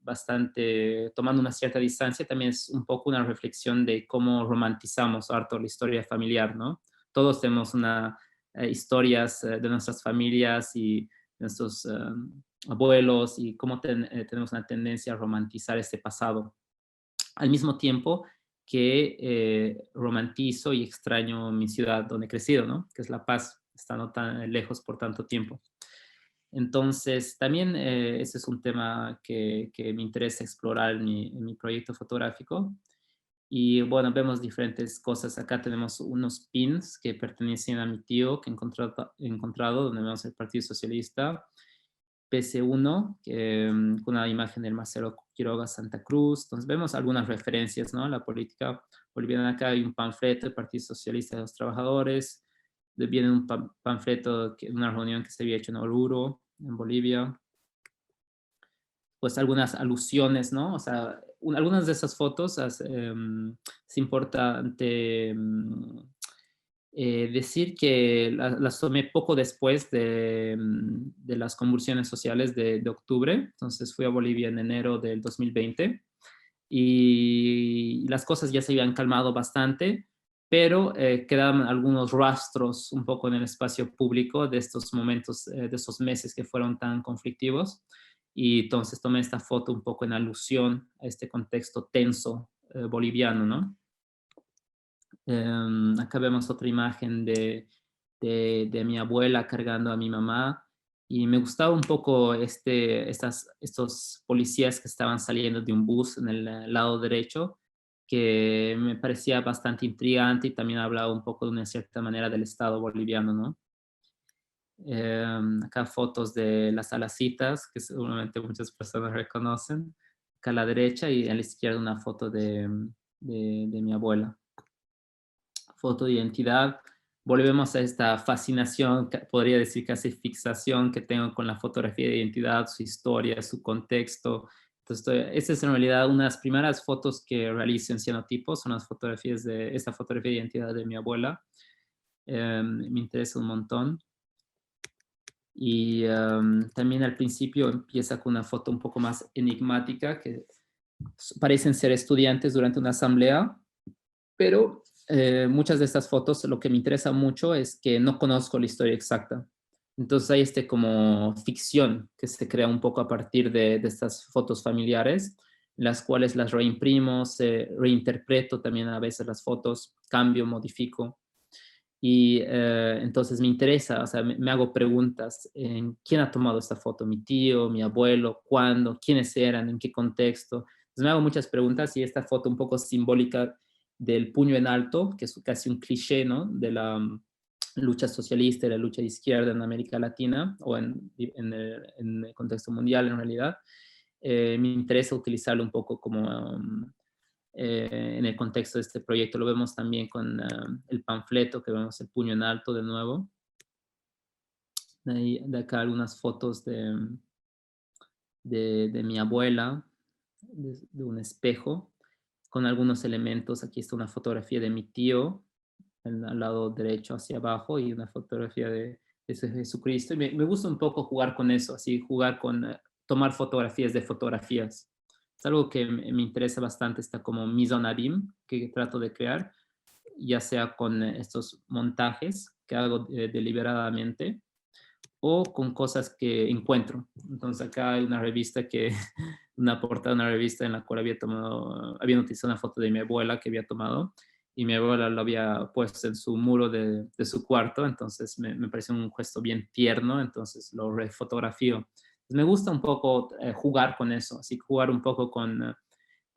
Speaker 3: bastante, tomando una cierta distancia, también es un poco una reflexión de cómo romantizamos harto la historia familiar, ¿no? Todos tenemos historias de nuestras familias y de nuestros abuelos, y cómo tenemos una tendencia a romantizar este pasado. Al mismo tiempo que romantizo y extraño mi ciudad donde he crecido, ¿no? Que es La Paz, estando tan lejos por tanto tiempo. Entonces, también ese es un tema que me interesa explorar en mi proyecto fotográfico. Y bueno, vemos diferentes cosas. Acá tenemos unos pins que pertenecen a mi tío que he encontrado donde vemos el Partido Socialista, PC1, con una imagen del Marcelo Quiroga Santa Cruz. Entonces vemos algunas referencias, ¿no?, a la política boliviana. Acá hay un panfleto del Partido Socialista de los Trabajadores. Viene un panfleto de una reunión que se había hecho en Oruro, en Bolivia. Pues algunas alusiones, ¿no? O sea, algunas de esas fotos es importante decir que las tomé poco después de las convulsiones sociales de octubre. Entonces fui a Bolivia en enero del 2020 y las cosas ya se habían calmado bastante, pero quedaban algunos rastros un poco en el espacio público de estos momentos, de esos meses que fueron tan conflictivos. Y entonces tomé esta foto un poco en alusión a este contexto tenso boliviano, ¿no? Acá vemos otra imagen de mi abuela cargando a mi mamá, y me gustaba un poco estos policías que estaban saliendo de un bus en el lado derecho, que me parecía bastante intrigante y también hablaba un poco de una cierta manera del Estado boliviano, ¿no? Acá fotos de las alacitas, que seguramente muchas personas reconocen. Acá a la derecha y a la izquierda una foto de mi abuela. Foto de identidad. Volvemos a esta fascinación, podría decir casi fixación que tengo con la fotografía de identidad, su historia, su contexto. Entonces, esta es en realidad una de las primeras fotos que realizo en Cianotipo, son las fotografías de esta fotografía de identidad de mi abuela. Me interesa un montón. Y también al principio empieza con una foto un poco más enigmática, que parecen ser estudiantes durante una asamblea, pero muchas de estas fotos lo que me interesa mucho es que no conozco la historia exacta. Entonces hay como ficción que se crea un poco a partir de estas fotos familiares, las cuales las reimprimo, reinterpreto también a veces las fotos, cambio, modifico. Y entonces me interesa, o sea, me hago preguntas en quién ha tomado esta foto, mi tío, mi abuelo, cuándo, quiénes eran, en qué contexto. Entonces me hago muchas preguntas, y esta foto un poco simbólica del puño en alto, que es casi un cliché, ¿no?, de la lucha socialista y la lucha de izquierda en América Latina, o en el contexto mundial en realidad. Me interesa utilizarlo un poco como en el contexto de este proyecto. Lo vemos también con el panfleto, que vemos el puño en alto de nuevo. De acá algunas fotos de mi abuela, de un espejo, con algunos elementos. Aquí está una fotografía de mi tío, al lado derecho hacia abajo, y una fotografía de Jesucristo. Y me gusta un poco jugar con eso, así jugar con tomar fotografías de fotografías. Es algo que me interesa bastante, está como mise en abîme que trato de crear, ya sea con estos montajes que hago deliberadamente, o con cosas que encuentro. Entonces acá hay una revista una portada de una revista en la cual había utilizado una foto de mi abuela que había tomado, y mi abuela lo había puesto en su muro de su cuarto. Entonces me pareció un gesto bien tierno, entonces lo refotografío. Me gusta un poco jugar con eso, así jugar un poco con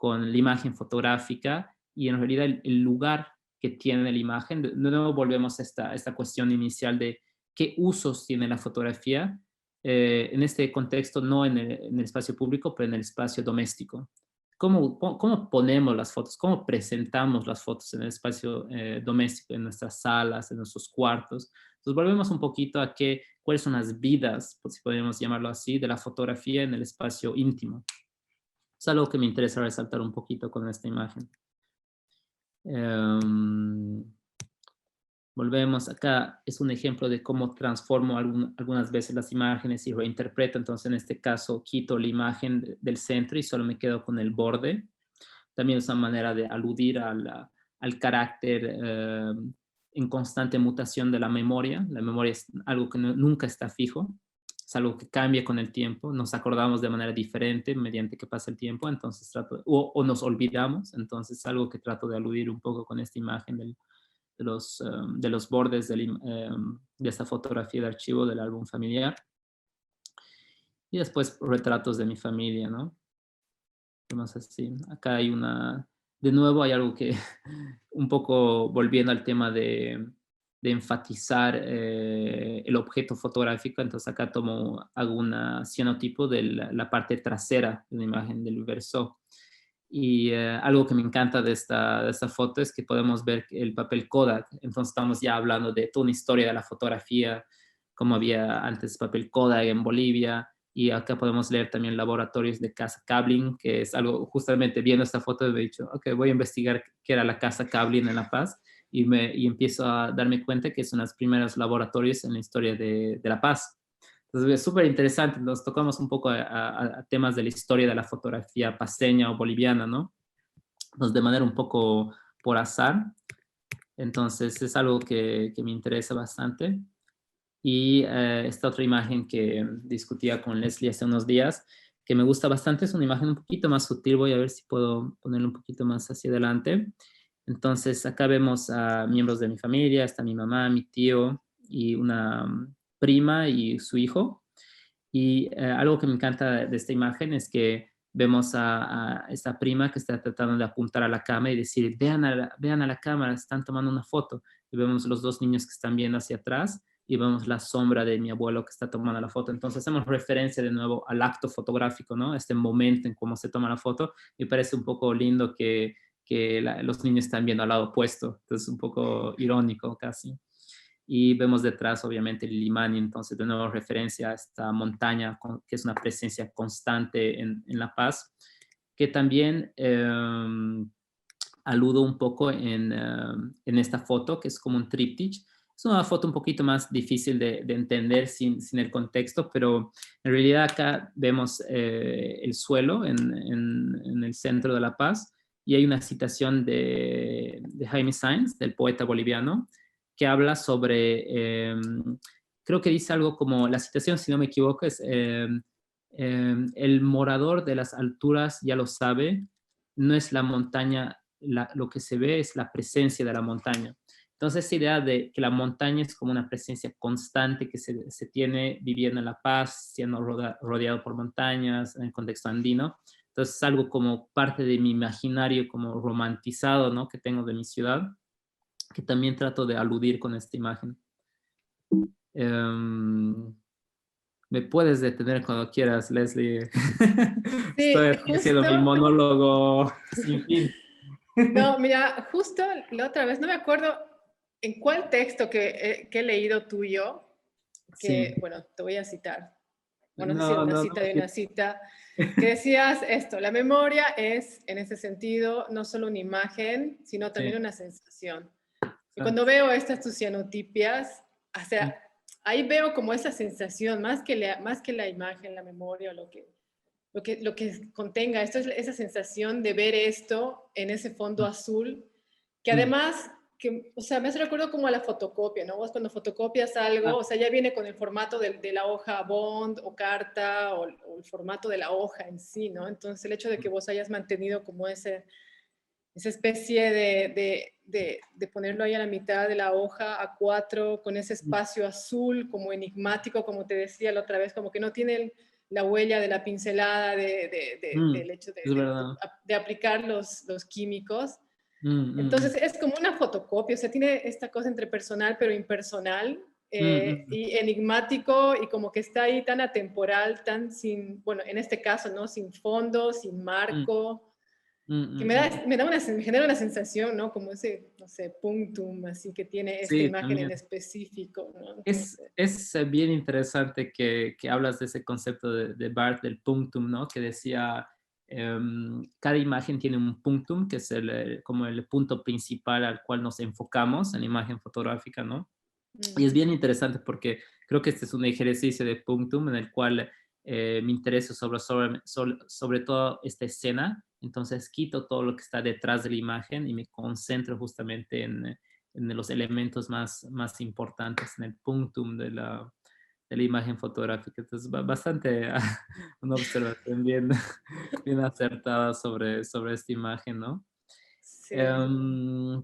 Speaker 3: la imagen fotográfica, y en realidad el lugar que tiene la imagen. De nuevo volvemos a esta cuestión inicial de qué usos tiene la fotografía, en este contexto, no en el espacio público, pero en el espacio doméstico. ¿Cómo ponemos las fotos? ¿Cómo presentamos las fotos en el espacio doméstico, en nuestras salas, en nuestros cuartos? Entonces volvemos un poquito a cuáles son las vidas, pues, si podemos llamarlo así, de la fotografía en el espacio íntimo. Es algo que me interesa resaltar un poquito con esta imagen. Volvemos acá, es un ejemplo de cómo transformo algunas veces las imágenes y reinterpreto. Entonces, en este caso, quito la imagen del centro y solo me quedo con el borde. También es una manera de aludir al carácter en constante mutación de la memoria. La memoria es algo que nunca está fijo, es algo que cambia con el tiempo. Nos acordamos de manera diferente mediante que pasa el tiempo, entonces o nos olvidamos. Entonces, es algo que trato de aludir un poco con esta imagen de los bordes de esta fotografía de archivo del álbum familiar. Y después retratos de mi familia, ¿no? Más así. Acá hay de nuevo hay algo que, un poco volviendo al tema de enfatizar el objeto fotográfico, entonces acá hago un cianotipo de la parte trasera de una imagen del verso. Y algo que me encanta de esta foto es que podemos ver el papel Kodak, entonces estamos ya hablando de toda una historia de la fotografía, como había antes papel Kodak en Bolivia, y acá podemos leer también laboratorios de Casa Cablin, que es algo, justamente viendo esta foto he dicho, ok, voy a investigar qué era la Casa Cablin en La Paz, y empiezo a darme cuenta que son los primeros laboratorios en la historia de La Paz. Entonces es súper interesante, nos tocamos un poco a temas de la historia de la fotografía paseña o boliviana, ¿no? Pues de manera un poco por azar. Entonces es algo que me interesa bastante. Y esta otra imagen que discutía con Leslie hace unos días, que me gusta bastante, es una imagen un poquito más sutil. Voy a ver si puedo ponerlo un poquito más hacia adelante. Entonces acá vemos a miembros de mi familia, está mi mamá, mi tío y una prima y su hijo. Y algo que me encanta de esta imagen es que vemos a esta prima que está tratando de apuntar a la cámara y decir, vean a la cámara, están tomando una foto. Y vemos los dos niños que están viendo hacia atrás y vemos la sombra de mi abuelo que está tomando la foto. Entonces hacemos referencia de nuevo al acto fotográfico, ¿no? Este momento en cómo se toma la foto. Y parece un poco lindo que los niños están viendo al lado opuesto. Entonces un poco irónico casi. Y vemos detrás, obviamente, el Limani, entonces de nuevo referencia a esta montaña que es una presencia constante en La Paz, que también aludo un poco en esta foto, que es como un tríptych. Es una foto un poquito más difícil de entender sin el contexto, pero en realidad acá vemos el suelo en el centro de La Paz, y hay una citación de Jaime Sáenz, del poeta boliviano, que habla sobre, creo que dice algo como, la citación, si no me equivoco, es, el morador de las alturas ya lo sabe, no es la montaña, lo que se ve es la presencia de la montaña. Entonces, esa idea de que la montaña es como una presencia constante que se tiene viviendo en La Paz, siendo rodeado por montañas, en el contexto andino. Entonces, es algo como parte de mi imaginario como romantizado, ¿no? Que tengo de mi ciudad, que también trato de aludir con esta imagen. Me puedes detener cuando quieras, Leslie.
Speaker 2: Sí,
Speaker 3: Estoy haciendo
Speaker 2: justo.
Speaker 3: mi monólogo sin fin.
Speaker 2: No, mira, justo la otra vez, no me acuerdo en cuál texto que he leído tuyo,
Speaker 3: Sí.
Speaker 2: que, bueno, te voy a citar. Bueno, no sé si era
Speaker 3: No,
Speaker 2: una
Speaker 3: no,
Speaker 2: cita de una cita, que decías esto: la memoria es, en ese sentido, no solo una imagen, sino también
Speaker 3: sí.
Speaker 2: una sensación. Y cuando veo estas tus cianotipias, o sea, ahí veo como esa sensación, más que la imagen, la memoria, o lo que contenga. Esto es esa sensación de ver esto en ese fondo azul, que además, o sea, me hace recuerdo como a la fotocopia, ¿no? Vos cuando fotocopias algo, o sea, ya viene con el formato de la hoja bond o carta, o el formato de la hoja en sí, ¿no? Entonces, el hecho de que vos hayas mantenido como esa especie de ponerlo ahí a la mitad de la hoja a cuatro, con ese espacio azul como enigmático, como te decía la otra vez, como que no tiene la huella de la pincelada del hecho
Speaker 3: Es verdad.
Speaker 2: de aplicar los químicos.
Speaker 3: Mm, mm, mm.
Speaker 2: Entonces es como una fotocopia, o sea, tiene esta cosa entre personal pero impersonal,
Speaker 3: Mm, mm,
Speaker 2: y enigmático, y como que está ahí tan atemporal, tan sin, bueno, en este caso, ¿no? Sin fondo, sin
Speaker 3: mm,
Speaker 2: marco,
Speaker 3: mm,
Speaker 2: que
Speaker 3: mm, mm.
Speaker 2: me genera una sensación, ¿no? Como ese, no sé, punctum, así que tiene esta
Speaker 3: Sí,
Speaker 2: imagen en
Speaker 3: también.
Speaker 2: específico, ¿no?
Speaker 3: Es,
Speaker 2: Entonces,
Speaker 3: es bien interesante que hablas de ese concepto de Barth, del punctum, ¿no? Que decía, cada imagen tiene un punctum, que es como el punto principal al cual nos enfocamos en la imagen fotográfica, ¿no? Y es bien interesante porque creo que este es un ejercicio de punctum en el cual me intereso sobre todo esta escena. Entonces quito todo lo que está detrás de la imagen y me concentro justamente en los elementos más importantes, en el punctum de la imagen fotográfica. Entonces, bastante una observación bien acertada sobre esta imagen, ¿no?
Speaker 2: sí.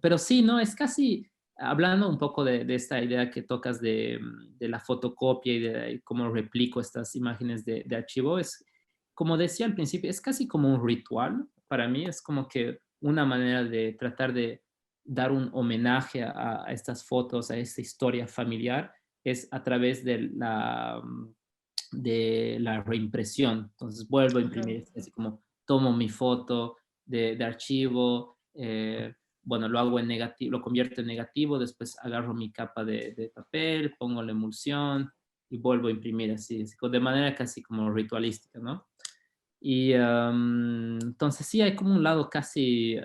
Speaker 3: Pero sí, ¿no? Es casi, hablando un poco de esta idea que tocas de la fotocopia y de cómo replico estas imágenes de archivo, es, como decía al principio, es casi como un ritual. Para mí es como que una manera de tratar de dar un homenaje a estas fotos, a esta historia familiar, es a través de la reimpresión. Entonces vuelvo a imprimir, es así como tomo mi foto de archivo, bueno, lo hago en negativo, lo convierto en negativo, después agarro mi capa de papel, pongo la emulsión y vuelvo a imprimir así, de manera casi como ritualística, ¿no? Y entonces sí hay como un lado casi,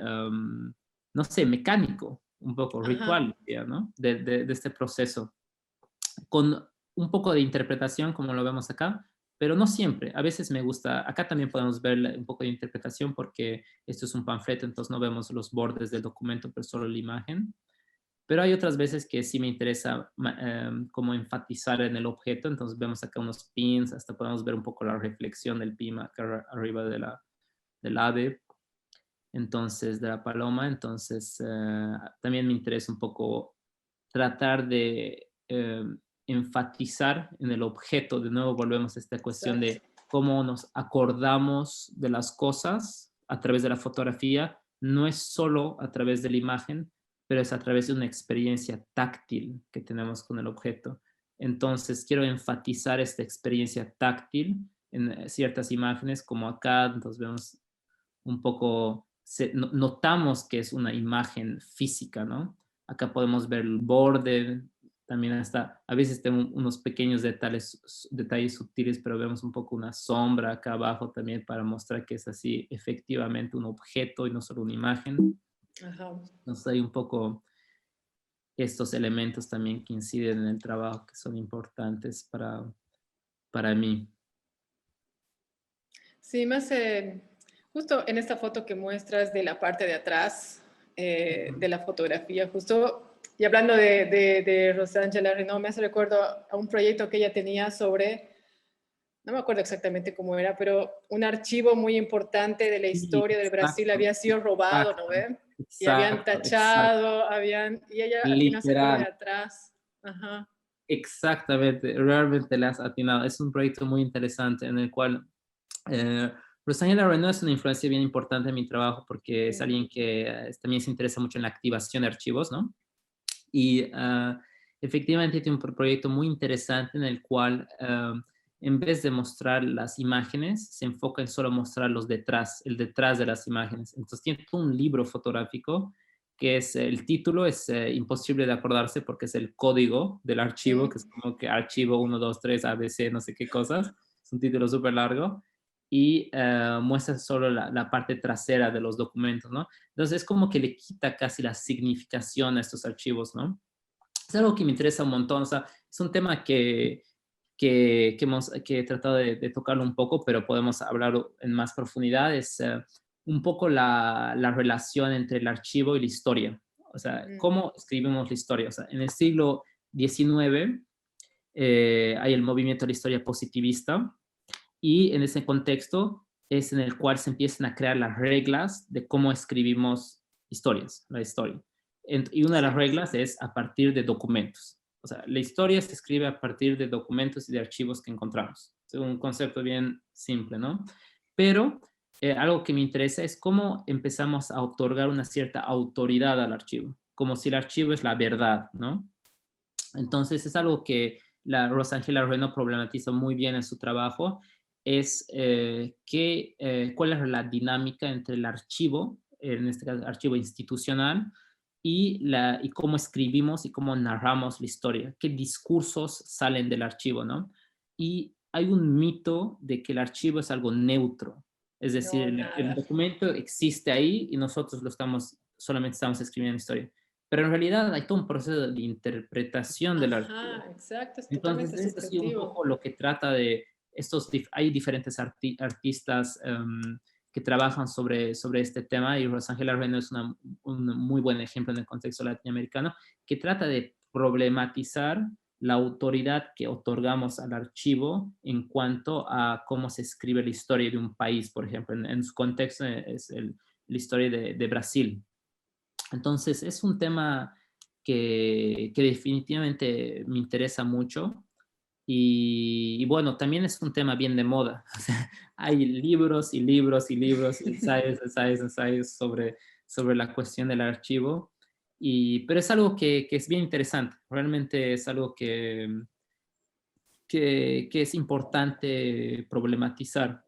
Speaker 3: no sé, mecánico, un poco
Speaker 2: Ajá.
Speaker 3: ritual, ya, ¿no? De este proceso, con un poco de interpretación, como lo vemos acá, pero no siempre. A veces me gusta, acá también podemos ver un poco de interpretación porque esto es un panfleto, entonces no vemos los bordes del documento, pero solo la imagen. Pero hay otras veces que sí me interesa como enfatizar en el objeto, entonces vemos acá unos pins, hasta podemos ver un poco la reflexión del pin acá arriba del ave, entonces de la paloma, entonces también me interesa un poco tratar de enfatizar en el objeto. De nuevo volvemos a esta cuestión
Speaker 2: Exacto.
Speaker 3: de cómo nos acordamos de las cosas a través de la fotografía. No es solo a través de la imagen, pero es a través de una experiencia táctil que tenemos con el objeto. Entonces quiero enfatizar esta experiencia táctil en ciertas imágenes, como acá, entonces vemos un poco, notamos que es una imagen física, ¿no? Acá podemos ver el borde, también hasta, a veces tengo unos pequeños detalles sutiles, pero vemos un poco una sombra acá abajo también para mostrar que es así efectivamente un objeto y no solo una imagen.
Speaker 2: Ajá.
Speaker 3: Entonces hay un poco estos elementos también que inciden en el trabajo que son importantes para mí.
Speaker 2: Sí, más justo en esta foto que muestras de la parte de atrás de la fotografía, justo, y hablando de Rosángela Renaud, me hace recuerdo a un proyecto que ella tenía sobre, no me acuerdo exactamente cómo era, pero un archivo muy importante de la
Speaker 3: Sí,
Speaker 2: historia del Brasil
Speaker 3: exacto,
Speaker 2: había sido robado, ¿no
Speaker 3: exacto,
Speaker 2: ve? Y habían
Speaker 3: exacto, exacto.
Speaker 2: tachado, y ella al final se pone
Speaker 3: Literal.
Speaker 2: de atrás. Ajá.
Speaker 3: Exactamente, realmente le has atinado. Es un proyecto muy interesante en el cual Rosángela Renaud es una influencia bien importante en mi trabajo porque es
Speaker 2: Sí.
Speaker 3: alguien que también se interesa mucho en la activación de archivos, ¿no? Y efectivamente tiene un proyecto muy interesante en el cual en vez de mostrar las imágenes, se enfoca en solo mostrar los detrás, el detrás de las imágenes. Entonces tiene todo un libro fotográfico que es, el título es imposible de acordarse porque es el código del archivo, que es
Speaker 2: Mm.
Speaker 3: como que archivo 1, 2, 3, ABC, no sé qué cosas. Es un título súper largo y muestra solo la parte trasera de los documentos, ¿no? Entonces es como que le quita casi la significación a estos archivos, ¿no? Es algo que me interesa un montón, o sea, es un tema que he tratado de tocarlo un poco, pero podemos hablar en más profundidad, es un poco la relación entre el archivo y la historia, o sea,
Speaker 2: Mm.
Speaker 3: cómo escribimos la historia, o sea, en el siglo XIX hay el movimiento de la historia positivista, y en ese contexto es en el cual se empiezan a crear las reglas de cómo escribimos historias, la historia. Y una de las
Speaker 2: Sí.
Speaker 3: reglas es a partir de documentos. O sea, la historia se escribe a partir de documentos y de archivos que encontramos. Es un concepto bien simple, ¿no? Pero algo que me interesa es cómo empezamos a otorgar una cierta autoridad al archivo, como si el archivo es la verdad, ¿no? Entonces es algo que la Rosángela Renaud problematiza muy bien en su trabajo, es cuál es la dinámica entre el archivo, en este caso archivo institucional, y cómo escribimos y cómo narramos la historia, qué discursos salen del archivo, ¿no? Y hay un mito de que el archivo es algo neutro, es decir,
Speaker 2: No,
Speaker 3: el
Speaker 2: nada.
Speaker 3: documento existe ahí y nosotros solamente estamos escribiendo historia, pero en realidad hay todo un proceso de interpretación del archivo.
Speaker 2: Ajá, exacto, es
Speaker 3: Entonces,
Speaker 2: totalmente
Speaker 3: esto ha sido un
Speaker 2: subjetivo.
Speaker 3: poco lo que trata de hay diferentes artistas que trabajan sobre este tema y Rosángela Renaud es un muy buen ejemplo en el contexto latinoamericano que trata de problematizar la autoridad que otorgamos al archivo en cuanto a cómo se escribe la historia de un país, por ejemplo. En su contexto es la historia de Brasil. Entonces, es un tema que definitivamente me interesa mucho. Y bueno, también es un tema bien de moda. O sea, hay libros y libros y libros, ensayos sobre la cuestión del archivo. Pero es algo que es bien interesante. Realmente es algo que es importante problematizar.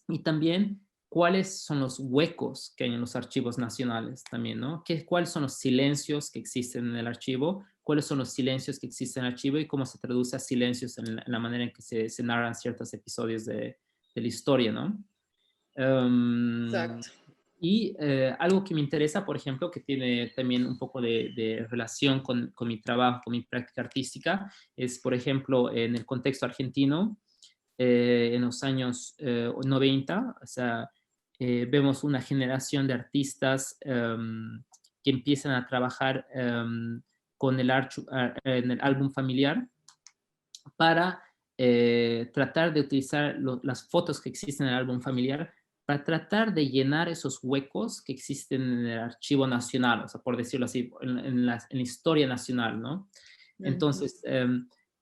Speaker 3: Y también cuáles son los huecos que hay en los archivos nacionales también, ¿no? ¿Cuáles son los silencios que existen en el archivo? ¿Cuáles son los silencios que existen en el archivo? Y cómo se traduce a silencios en la manera en que se narran ciertos episodios de la historia, ¿no?
Speaker 2: Exacto.
Speaker 3: Y algo que me interesa, por ejemplo, que tiene también un poco de relación con mi trabajo, con mi práctica artística, es, por ejemplo, en el contexto argentino, en los años 90, o sea, vemos una generación de artistas que empiezan a trabajar con en el álbum familiar para tratar de utilizar las fotos que existen en el álbum familiar para tratar de llenar esos huecos que existen en el archivo nacional, o sea, por decirlo así, en la historia nacional, ¿no? Entonces,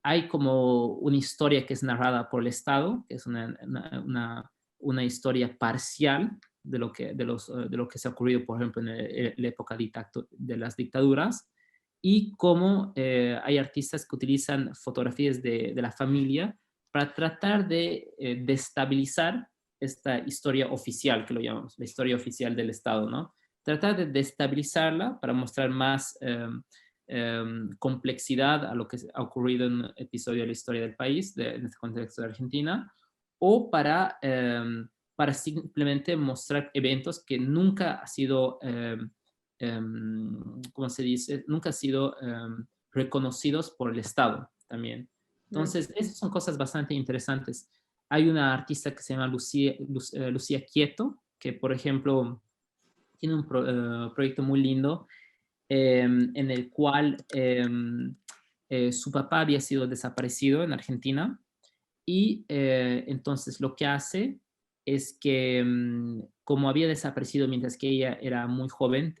Speaker 3: hay como una historia que es narrada por el Estado, que es una historia parcial de lo que se ha ocurrido, por ejemplo, en la época de las dictaduras, y cómo hay artistas que utilizan fotografías de la familia para tratar de destabilizar esta historia oficial, que lo llamamos, la historia oficial del Estado, ¿no? Tratar de destabilizarla para mostrar más complejidad a lo que ha ocurrido en un episodio de la historia del país, en este contexto de Argentina, o para simplemente mostrar eventos que nunca ha sido, ¿cómo se dice? Nunca ha sido reconocidos por el Estado también. Entonces, esas son cosas bastante interesantes. Hay una artista que se llama Lucía Quieto, que, por ejemplo, tiene un proyecto muy lindo en el cual su papá había sido desaparecido en Argentina y entonces lo que hace es que como había desaparecido mientras que ella era muy joven,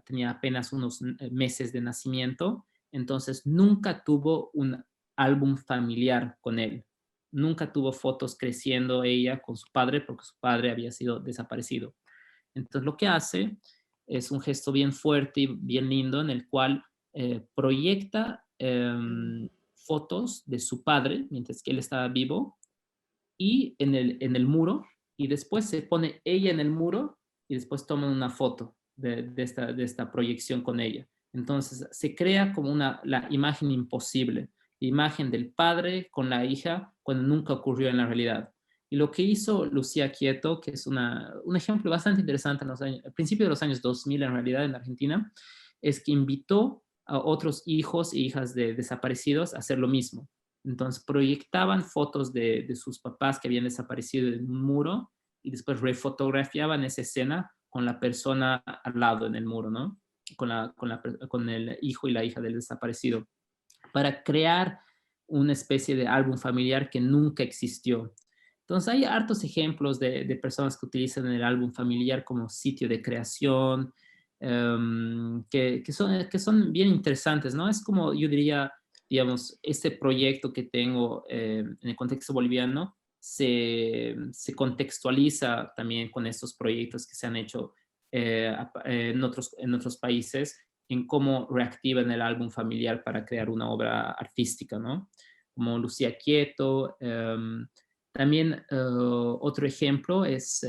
Speaker 3: tenía apenas unos meses de nacimiento, entonces nunca tuvo un álbum familiar con él. Nunca tuvo fotos creciendo ella con su padre porque su padre había sido desaparecido. Entonces lo que hace es un gesto bien fuerte y bien lindo en el cual proyecta fotos de su padre mientras que él estaba vivo y en el muro, y después se pone ella en el muro y después toman una foto de esta proyección con ella. Entonces se crea como la imagen imposible, la imagen del padre con la hija cuando nunca ocurrió en la realidad. Y lo que hizo Lucía Quieto, que es un ejemplo bastante interesante al principio de los años 2000 en realidad en Argentina, es que invitó a otros hijos e hijas de desaparecidos a hacer lo mismo. Entonces proyectaban fotos de sus papás que habían desaparecido en un muro y después refotografiaban esa escena con la persona al lado en el muro, ¿no? Con el hijo y la hija del desaparecido, para crear una especie de álbum familiar que nunca existió. Entonces hay hartos ejemplos de personas que utilizan el álbum familiar como sitio de creación, que son bien interesantes, ¿no? Es como, yo diría, digamos, este proyecto que tengo en el contexto boliviano se contextualiza también con estos proyectos que se han hecho en otros países, en cómo reactivan el álbum familiar para crear una obra artística, ¿no? Como Lucía Quieto. También otro ejemplo es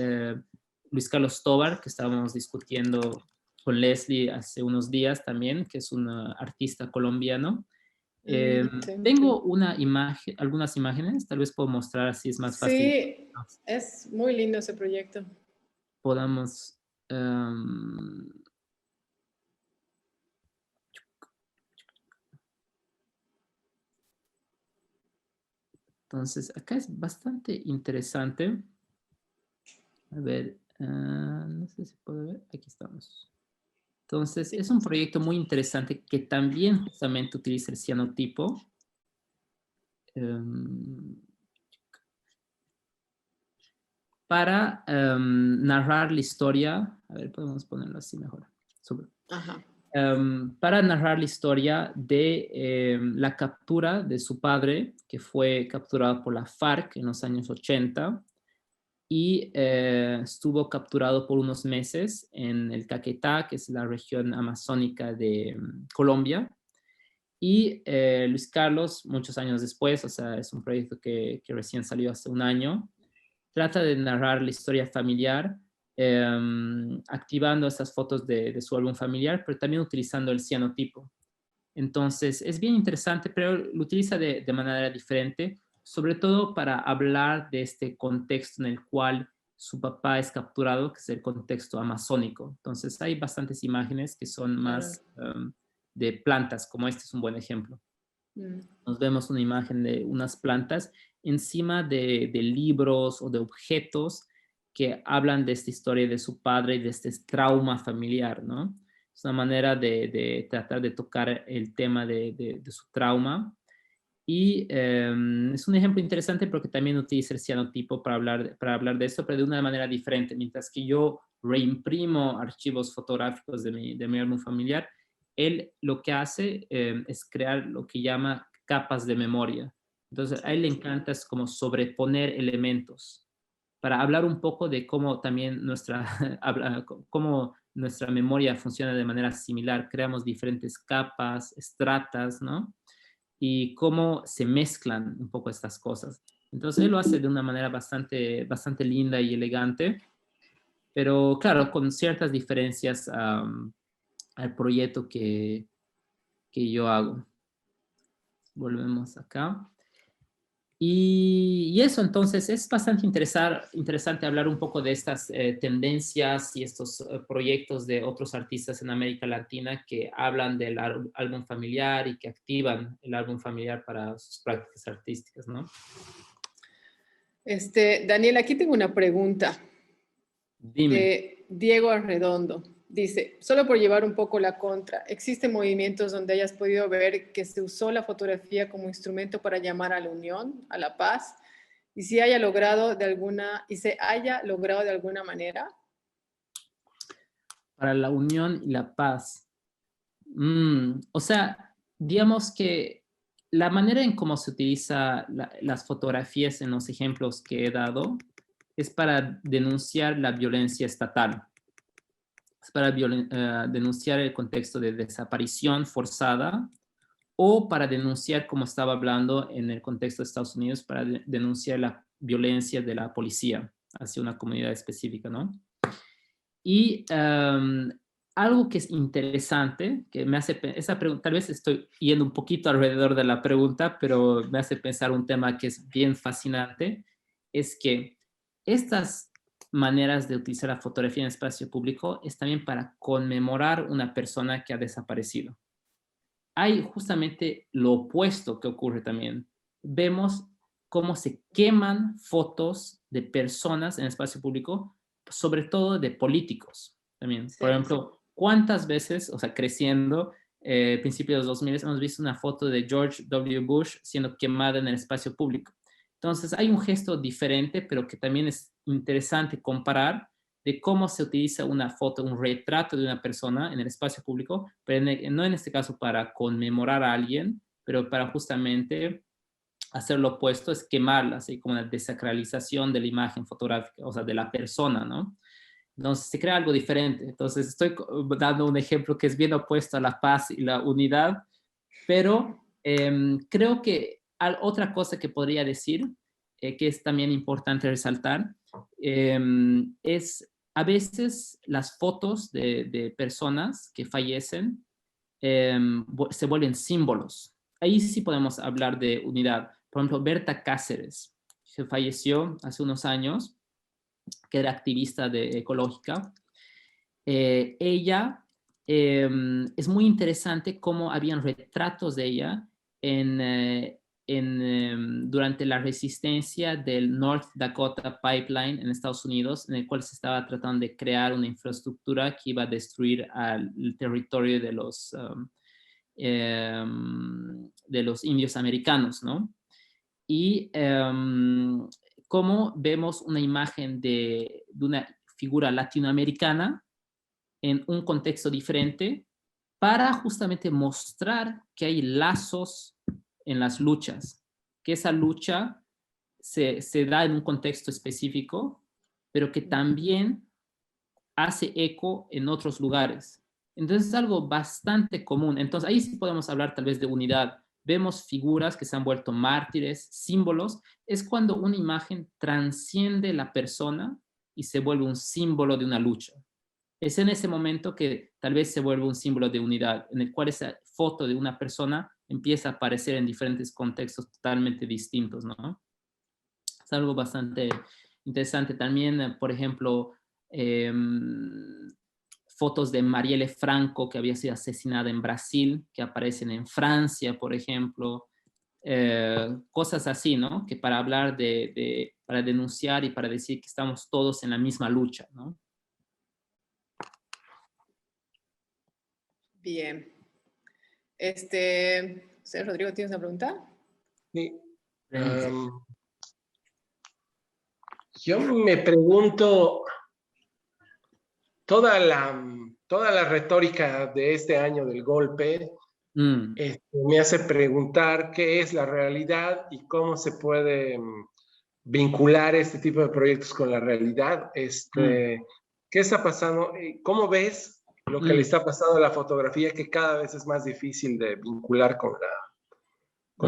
Speaker 3: Luis Carlos Tovar, que estábamos discutiendo con Leslie hace unos días también, que es un artista colombiano.
Speaker 2: Sí.
Speaker 3: Tengo algunas imágenes, tal vez puedo mostrar así es más fácil.
Speaker 2: Sí, es muy lindo ese proyecto.
Speaker 3: Podamos... um, entonces, acá es bastante interesante. A ver, no sé si puedo ver. Aquí estamos. Entonces, es un proyecto muy interesante que también justamente utiliza el cianotipo. Para narrar la historia. A ver, podemos ponerlo así mejor.
Speaker 2: Ajá.
Speaker 3: para narrar la historia de la captura de su padre, que fue capturado por la FARC en los años 80 y estuvo capturado por unos meses en el Caquetá, que es la región amazónica de Colombia. Y Luis Carlos, muchos años después, o sea, es un proyecto que recién salió hace un año, trata de narrar la historia familiar, activando estas fotos de su álbum familiar, pero también utilizando el cianotipo. Entonces, es bien interesante, pero lo utiliza de manera diferente, sobre todo para hablar de este contexto en el cual su papá es capturado, que es el contexto amazónico. Entonces, hay bastantes imágenes que son más de plantas, como este es un buen ejemplo. Nos vemos una imagen de unas plantas encima de libros o de objetos que hablan de esta historia de su padre y de este trauma familiar, ¿no? Es una manera de tratar de tocar el tema de su trauma. Y es un ejemplo interesante porque también utiliza el cianotipo para hablar de esto, pero de una manera diferente. Mientras que yo reimprimo archivos fotográficos de mi álbum familiar, él lo que hace es crear lo que llama capas de memoria. Entonces, a él le encanta es como sobreponer elementos para hablar un poco de cómo también cómo nuestra memoria funciona de manera similar. Creamos diferentes capas, estratas, ¿no? Y cómo se mezclan un poco estas cosas. Entonces, él lo hace de una manera bastante linda y elegante, pero claro, con ciertas diferencias al proyecto que yo hago. Volvemos acá. Y eso, entonces, es bastante interesante hablar un poco de estas tendencias y estos proyectos de otros artistas en América Latina que hablan del álbum familiar y que activan el álbum familiar para sus prácticas artísticas, ¿no?
Speaker 2: Daniel, aquí tengo una pregunta.
Speaker 3: Dime.
Speaker 2: De Diego Arredondo. Dice, solo por llevar un poco la contra, ¿existen movimientos donde hayas podido ver que se usó la fotografía como instrumento para llamar a la unión, a la paz? Y si se haya logrado de alguna manera.
Speaker 3: Para la unión y la paz. O sea, digamos que la manera en cómo se utiliza las fotografías en los ejemplos que he dado es para denunciar la violencia estatal. Es para denunciar el contexto de desaparición forzada o para denunciar, como estaba hablando en el contexto de Estados Unidos, para denunciar la violencia de la policía hacia una comunidad específica, ¿no? Y algo que es interesante, que me hace, esa pregunta, tal vez estoy yendo un poquito alrededor de la pregunta, pero me hace pensar un tema que es bien fascinante, es que estas maneras de utilizar la fotografía en espacio público es también para conmemorar una persona que ha desaparecido. Hay justamente lo opuesto que ocurre también. Vemos cómo se queman fotos de personas en espacio público, sobre todo de políticos también.
Speaker 2: Sí,
Speaker 3: por ejemplo, ¿cuántas veces, o sea, creciendo, principios de los 2000, hemos visto una foto de George W. Bush siendo quemada en el espacio público? Entonces, hay un gesto diferente, pero que también es interesante comparar de cómo se utiliza una foto, un retrato de una persona en el espacio público, pero no en este caso para conmemorar a alguien, pero para justamente hacer lo opuesto, es quemarla, así como una desacralización de la imagen fotográfica, o sea, de la persona, ¿no? Entonces se crea algo diferente. Entonces estoy dando un ejemplo que es bien opuesto a la paz y la unidad, pero creo que otra cosa que podría decir, que es también importante resaltar, es a veces las fotos de personas que fallecen se vuelven símbolos. Ahí sí podemos hablar de unidad. Por ejemplo, Berta Cáceres, que falleció hace unos años, que era activista ecológica. Ella, es muy interesante cómo habían retratos de ella durante la resistencia del North Dakota Pipeline en Estados Unidos, en el cual se estaba tratando de crear una infraestructura que iba a destruir el territorio de los indios americanos, ¿no? Y cómo vemos una imagen de una figura latinoamericana en un contexto diferente para justamente mostrar que hay lazos en las luchas, que esa lucha se da en un contexto específico, pero que también hace eco en otros lugares. Entonces es algo bastante común. Entonces ahí sí podemos hablar tal vez de unidad. Vemos figuras que se han vuelto mártires, símbolos. Es cuando una imagen transciende la persona y se vuelve un símbolo de una lucha. Es en ese momento que tal vez se vuelve un símbolo de unidad, en el cual esa foto de una persona empieza a aparecer en diferentes contextos totalmente distintos, ¿no? Es algo bastante interesante. También, por ejemplo, eh, fotos de Marielle Franco, que había sido asesinada en Brasil, que aparecen en Francia, por ejemplo. Cosas así, ¿no? Que para hablar para denunciar y para decir que estamos todos en la misma lucha, ¿no?
Speaker 2: Bien. Rodrigo, ¿tienes una pregunta?
Speaker 1: Sí. Yo me pregunto, toda la retórica de este año del golpe me hace preguntar qué es la realidad y cómo se puede vincular este tipo de proyectos con la realidad. ¿Qué está pasando? ¿Cómo ves lo que le está pasando a la fotografía, que cada vez es más difícil de vincular con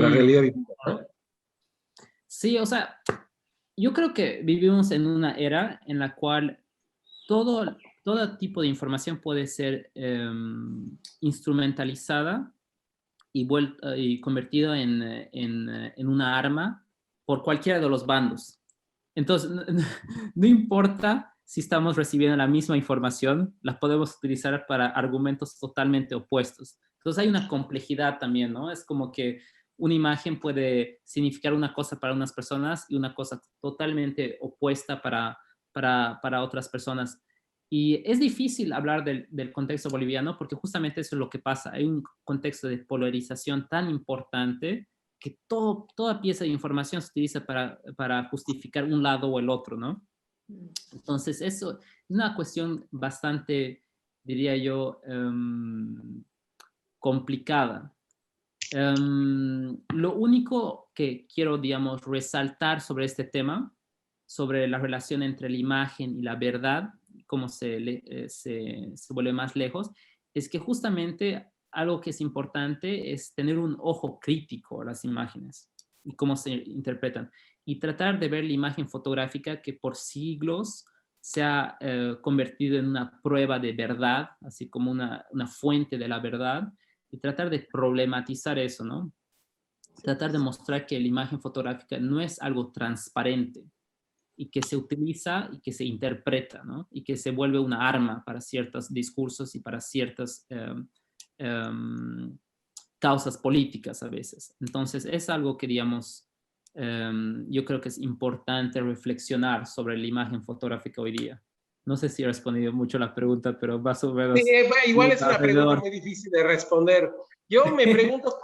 Speaker 1: la realidad vivida, ¿no?
Speaker 3: Sí, o sea, yo creo que vivimos en una era en la cual todo tipo de información puede ser instrumentalizada y convertida en una arma por cualquiera de los bandos. Entonces, no importa si estamos recibiendo la misma información, la podemos utilizar para argumentos totalmente opuestos. Entonces hay una complejidad también, ¿no? Es como que una imagen puede significar una cosa para unas personas y una cosa totalmente opuesta para otras personas. Y es difícil hablar del contexto boliviano porque justamente eso es lo que pasa. Hay un contexto de polarización tan importante que toda pieza de información se utiliza para justificar un lado o el otro, ¿no? Entonces, eso es una cuestión bastante, diría yo, complicada. Lo único que quiero, digamos, resaltar sobre este tema, sobre la relación entre la imagen y la verdad, cómo se vuelve más lejos, es que justamente algo que es importante es tener un ojo crítico a las imágenes y cómo se interpretan, y tratar de ver la imagen fotográfica que por siglos se ha convertido en una prueba de verdad, así como una fuente de la verdad, y tratar de problematizar eso, ¿no? Tratar de mostrar que la imagen fotográfica no es algo transparente y que se utiliza y que se interpreta, ¿no? Y que se vuelve una arma para ciertos discursos y para ciertas causas políticas a veces. Entonces, es algo que, digamos, yo creo que es importante reflexionar sobre la imagen fotográfica hoy día. No sé si he respondido mucho la pregunta, pero más o menos...
Speaker 1: Sí, igual es una pregunta
Speaker 3: alrededor.
Speaker 1: muy difícil de responder. Yo me pregunto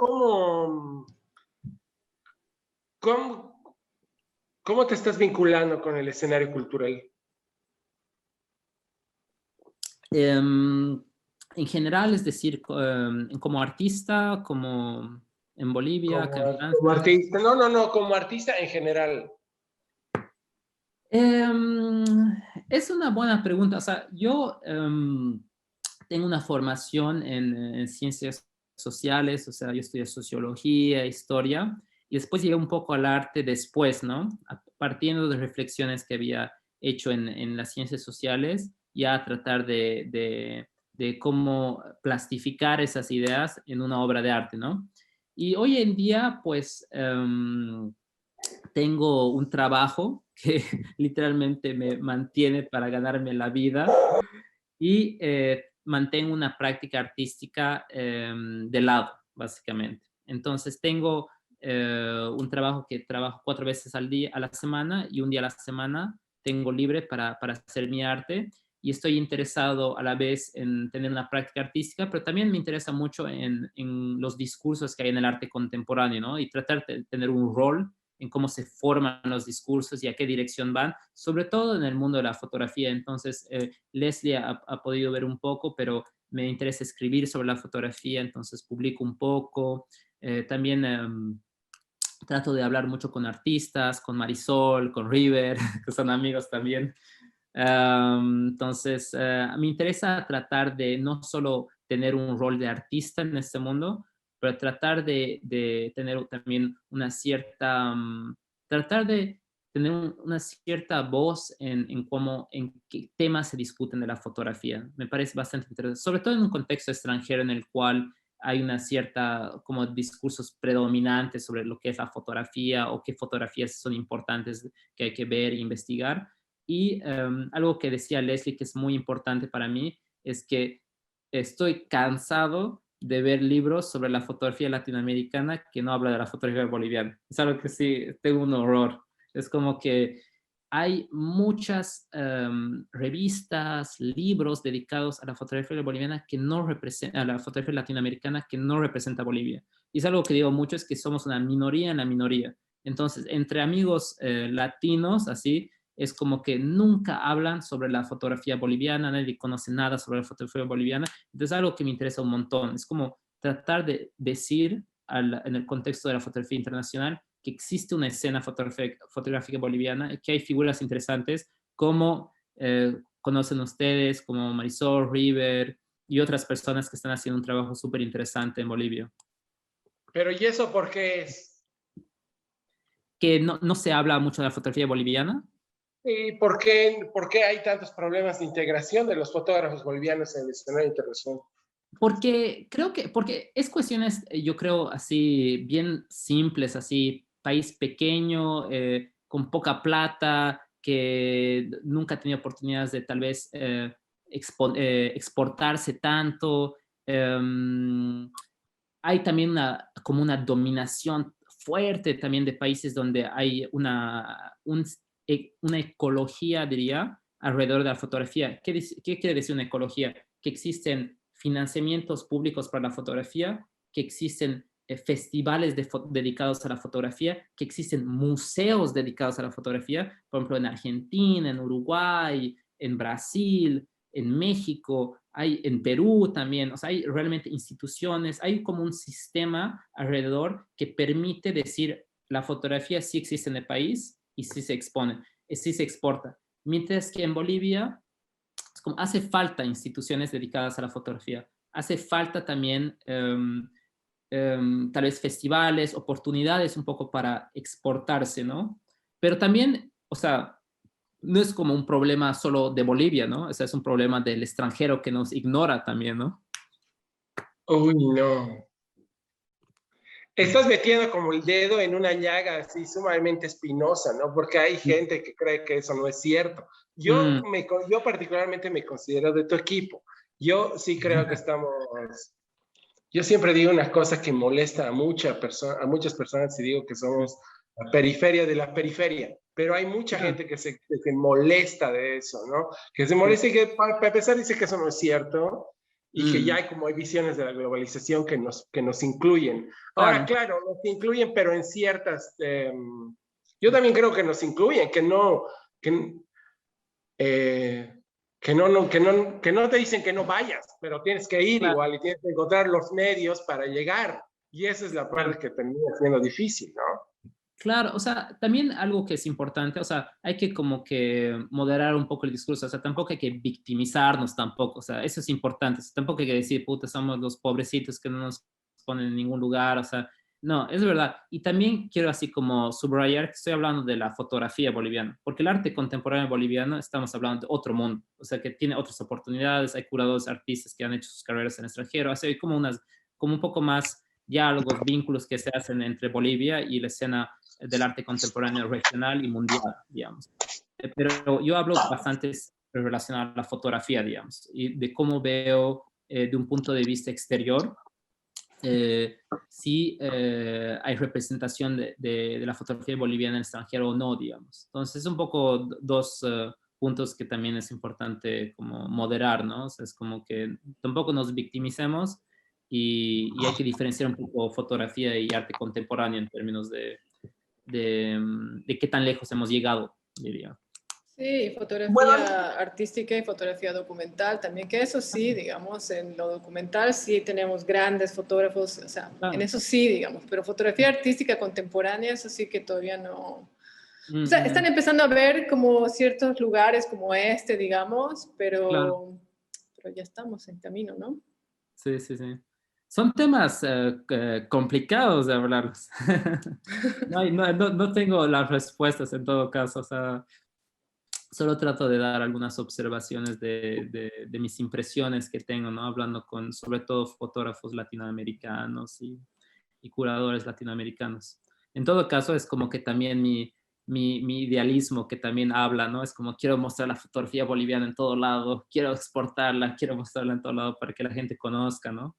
Speaker 1: cómo te estás vinculando con el escenario cultural.
Speaker 3: En general, es decir, como artista, como en Bolivia, acá en
Speaker 1: Como
Speaker 3: Francia.
Speaker 1: artista. No, como artista en general.
Speaker 3: Es una buena pregunta. O sea, yo tengo una formación en ciencias sociales, o sea, yo estudié sociología, historia, y después llegué un poco al arte después, ¿no? Partiendo de reflexiones que había hecho en las ciencias sociales, ya a tratar de cómo plastificar esas ideas en una obra de arte, ¿no? Y hoy en día, pues, tengo un trabajo que literalmente me mantiene para ganarme la vida y mantengo una práctica artística de lado, básicamente. Entonces tengo un trabajo que trabajo 4 veces al día, a la semana, y un día a la semana tengo libre para hacer mi arte, y estoy interesado a la vez en tener una práctica artística, pero también me interesa mucho en los discursos que hay en el arte contemporáneo, ¿no? Y tratar de tener un rol en cómo se forman los discursos y a qué dirección van, sobre todo en el mundo de la fotografía. Entonces, Leslie ha podido ver un poco, pero me interesa escribir sobre la fotografía, entonces publico un poco. También trato de hablar mucho con artistas, con Marisol, con River, que son amigos también. Entonces, me interesa tratar de no solo tener un rol de artista en este mundo, pero tratar de tener también una cierta, tratar de tener una cierta voz en cómo, en qué temas se discuten de la fotografía. Me parece bastante interesante, sobre todo en un contexto extranjero en el cual hay una cierta, como discursos predominantes sobre lo que es la fotografía o qué fotografías son importantes que hay que ver e investigar. Y algo que decía Leslie que es muy importante para mí es que estoy cansado de ver libros sobre la fotografía latinoamericana que no habla de la fotografía boliviana. Es algo que sí, tengo un horror. Es como que hay muchas revistas, libros dedicados a la fotografía boliviana que no representan, a la fotografía latinoamericana que no representa a Bolivia. Y es algo que digo mucho, es que somos una minoría en la minoría. Entonces, entre amigos latinos, así, es como que nunca hablan sobre la fotografía boliviana, nadie conoce nada sobre la fotografía boliviana. Entonces, es algo que me interesa un montón. Es como tratar de decir en el contexto de la fotografía internacional que existe una escena fotográfica boliviana, que hay figuras interesantes como conocen ustedes, como Marisol, River y otras personas que están haciendo un trabajo súper interesante en Bolivia.
Speaker 1: Pero ¿y eso por qué es?
Speaker 3: Que no se habla mucho de la fotografía boliviana.
Speaker 1: ¿Y por qué hay tantos problemas de integración de los fotógrafos bolivianos en el escenario internacional?
Speaker 3: Porque creo que, porque es cuestiones, yo creo, así, bien simples, así, país pequeño, con poca plata, que nunca ha tenido oportunidades de tal vez exportarse tanto. Hay también como una dominación fuerte también de países donde hay una ecología, diría, alrededor de la fotografía. ¿Qué quiere decir una ecología? Que existen financiamientos públicos para la fotografía, que existen festivales dedicados a la fotografía, que existen museos dedicados a la fotografía, por ejemplo, en Argentina, en Uruguay, en Brasil, en México, hay en Perú también, o sea, hay realmente instituciones, hay como un sistema alrededor que permite decir la fotografía sí existe en el país y sí se expone, sí se exporta. Mientras que en Bolivia es como hace falta instituciones dedicadas a la fotografía, hace falta también tal vez festivales, oportunidades un poco para exportarse, ¿no? Pero también, o sea, no es como un problema solo de Bolivia, ¿no? O sea, es un problema del extranjero que nos ignora también, ¿no?
Speaker 1: Uy, no. Estás metiendo como el dedo en una llaga así sumamente espinosa, ¿no? Porque hay gente que cree que eso no es cierto.
Speaker 3: Mm.
Speaker 1: Yo particularmente me considero de tu equipo. Yo sí creo que estamos... Yo siempre digo una cosa que molesta a muchas personas y digo que somos la periferia de la periferia, pero hay mucha gente que se molesta de eso, ¿no? Que se molesta y que para empezar dice que eso no es cierto y que ya hay como hay visiones de la globalización que nos incluyen. Ahora,
Speaker 3: Claro.
Speaker 1: claro, nos incluyen, pero en ciertas... yo también creo que nos incluyen, que no... Que, que no te dicen que no vayas, pero tienes que ir
Speaker 3: Claro,
Speaker 1: igual y tienes que encontrar los medios para llegar. Y esa es la
Speaker 3: claro.
Speaker 1: parte que termina siendo difícil, ¿no?
Speaker 3: Claro, o sea, también algo que es importante, o sea, hay que como que moderar un poco el discurso, o sea, tampoco hay que victimizarnos tampoco, o sea, eso es importante, o sea, tampoco hay que decir, puta, somos los pobrecitos que no nos ponen en ningún lugar, o sea, no, es verdad. Y también quiero así como subrayar que estoy hablando de la fotografía boliviana, porque el arte contemporáneo boliviano estamos hablando de otro mundo, o sea, que tiene otras oportunidades, hay curadores, artistas que han hecho sus carreras en el extranjero, así hay como como un poco más diálogos, vínculos que se hacen entre Bolivia y la escena del arte contemporáneo regional y mundial, digamos. Pero yo hablo bastante relacionado a la fotografía, digamos, y de cómo veo de un punto de vista exterior si hay representación de la fotografía boliviana en el extranjero o no, digamos. Entonces, es un poco dos puntos que también es importante como moderar, ¿no? O sea, es como que tampoco nos victimicemos y hay que diferenciar un poco fotografía y arte contemporáneo en términos de qué tan lejos hemos llegado, diría.
Speaker 2: Sí, fotografía
Speaker 1: Bueno,
Speaker 2: artística y fotografía documental también, que eso sí, digamos, en lo documental sí tenemos grandes fotógrafos, o sea, en
Speaker 3: Claro.
Speaker 2: eso sí, digamos, pero fotografía artística contemporánea, eso sí que todavía no. O sea, están
Speaker 3: Mm,
Speaker 2: empezando a ver como ciertos lugares como este, digamos,
Speaker 3: claro,
Speaker 2: pero ya estamos en camino, ¿no?
Speaker 3: sí, sí, sí. Son temas complicados de hablarlos. No tengo las respuestas en todo caso, o sea, solo trato de dar algunas observaciones de mis impresiones que tengo, ¿no? Hablando con sobre todo fotógrafos latinoamericanos y curadores latinoamericanos. En todo caso, es como que también mi idealismo que también habla, ¿no? Es como quiero mostrar la fotografía boliviana en todo lado, quiero exportarla, quiero mostrarla en todo lado para que la gente conozca, ¿no?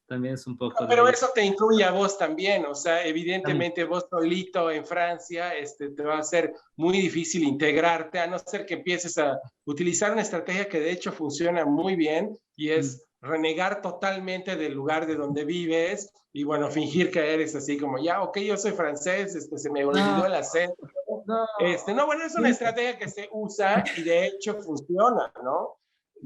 Speaker 3: También es un poco de
Speaker 1: pero
Speaker 3: ahí.
Speaker 1: eso te incluye a vos también, o sea,
Speaker 3: También,
Speaker 1: evidentemente vos solito en Francia, te va a ser muy difícil integrarte, a no ser que empieces a utilizar una estrategia que de hecho funciona muy bien y
Speaker 3: mm,
Speaker 1: es renegar totalmente del lugar de donde vives y bueno, fingir que eres así como, ya, ok, yo soy francés, se me
Speaker 3: no,
Speaker 1: olvidó el acento.
Speaker 3: no,
Speaker 1: No, bueno, es una estrategia que se usa y de hecho funciona, ¿no?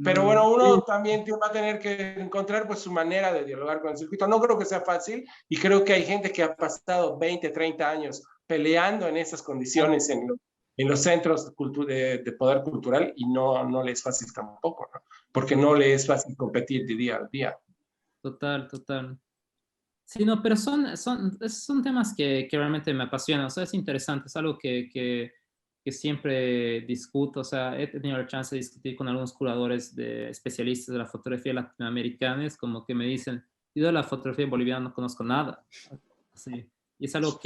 Speaker 1: Pero
Speaker 3: no,
Speaker 1: bueno,
Speaker 3: sí,
Speaker 1: uno también va a tener que encontrar pues su manera de dialogar con el circuito. No creo que sea fácil y creo que hay gente que ha pasado 20, 30 años peleando en esas
Speaker 3: claro,
Speaker 1: condiciones en los centros de poder cultural y no le es fácil tampoco, ¿no? Porque no le es fácil competir de día al día.
Speaker 3: total, total. Sí, no, pero son temas que realmente me apasionan, o sea, es interesante, es algo que siempre discuto, o sea, he tenido la chance de discutir con algunos curadores de especialistas de la fotografía latinoamericana, es como que me dicen, yo de la fotografía boliviana no conozco nada, sí, y es algo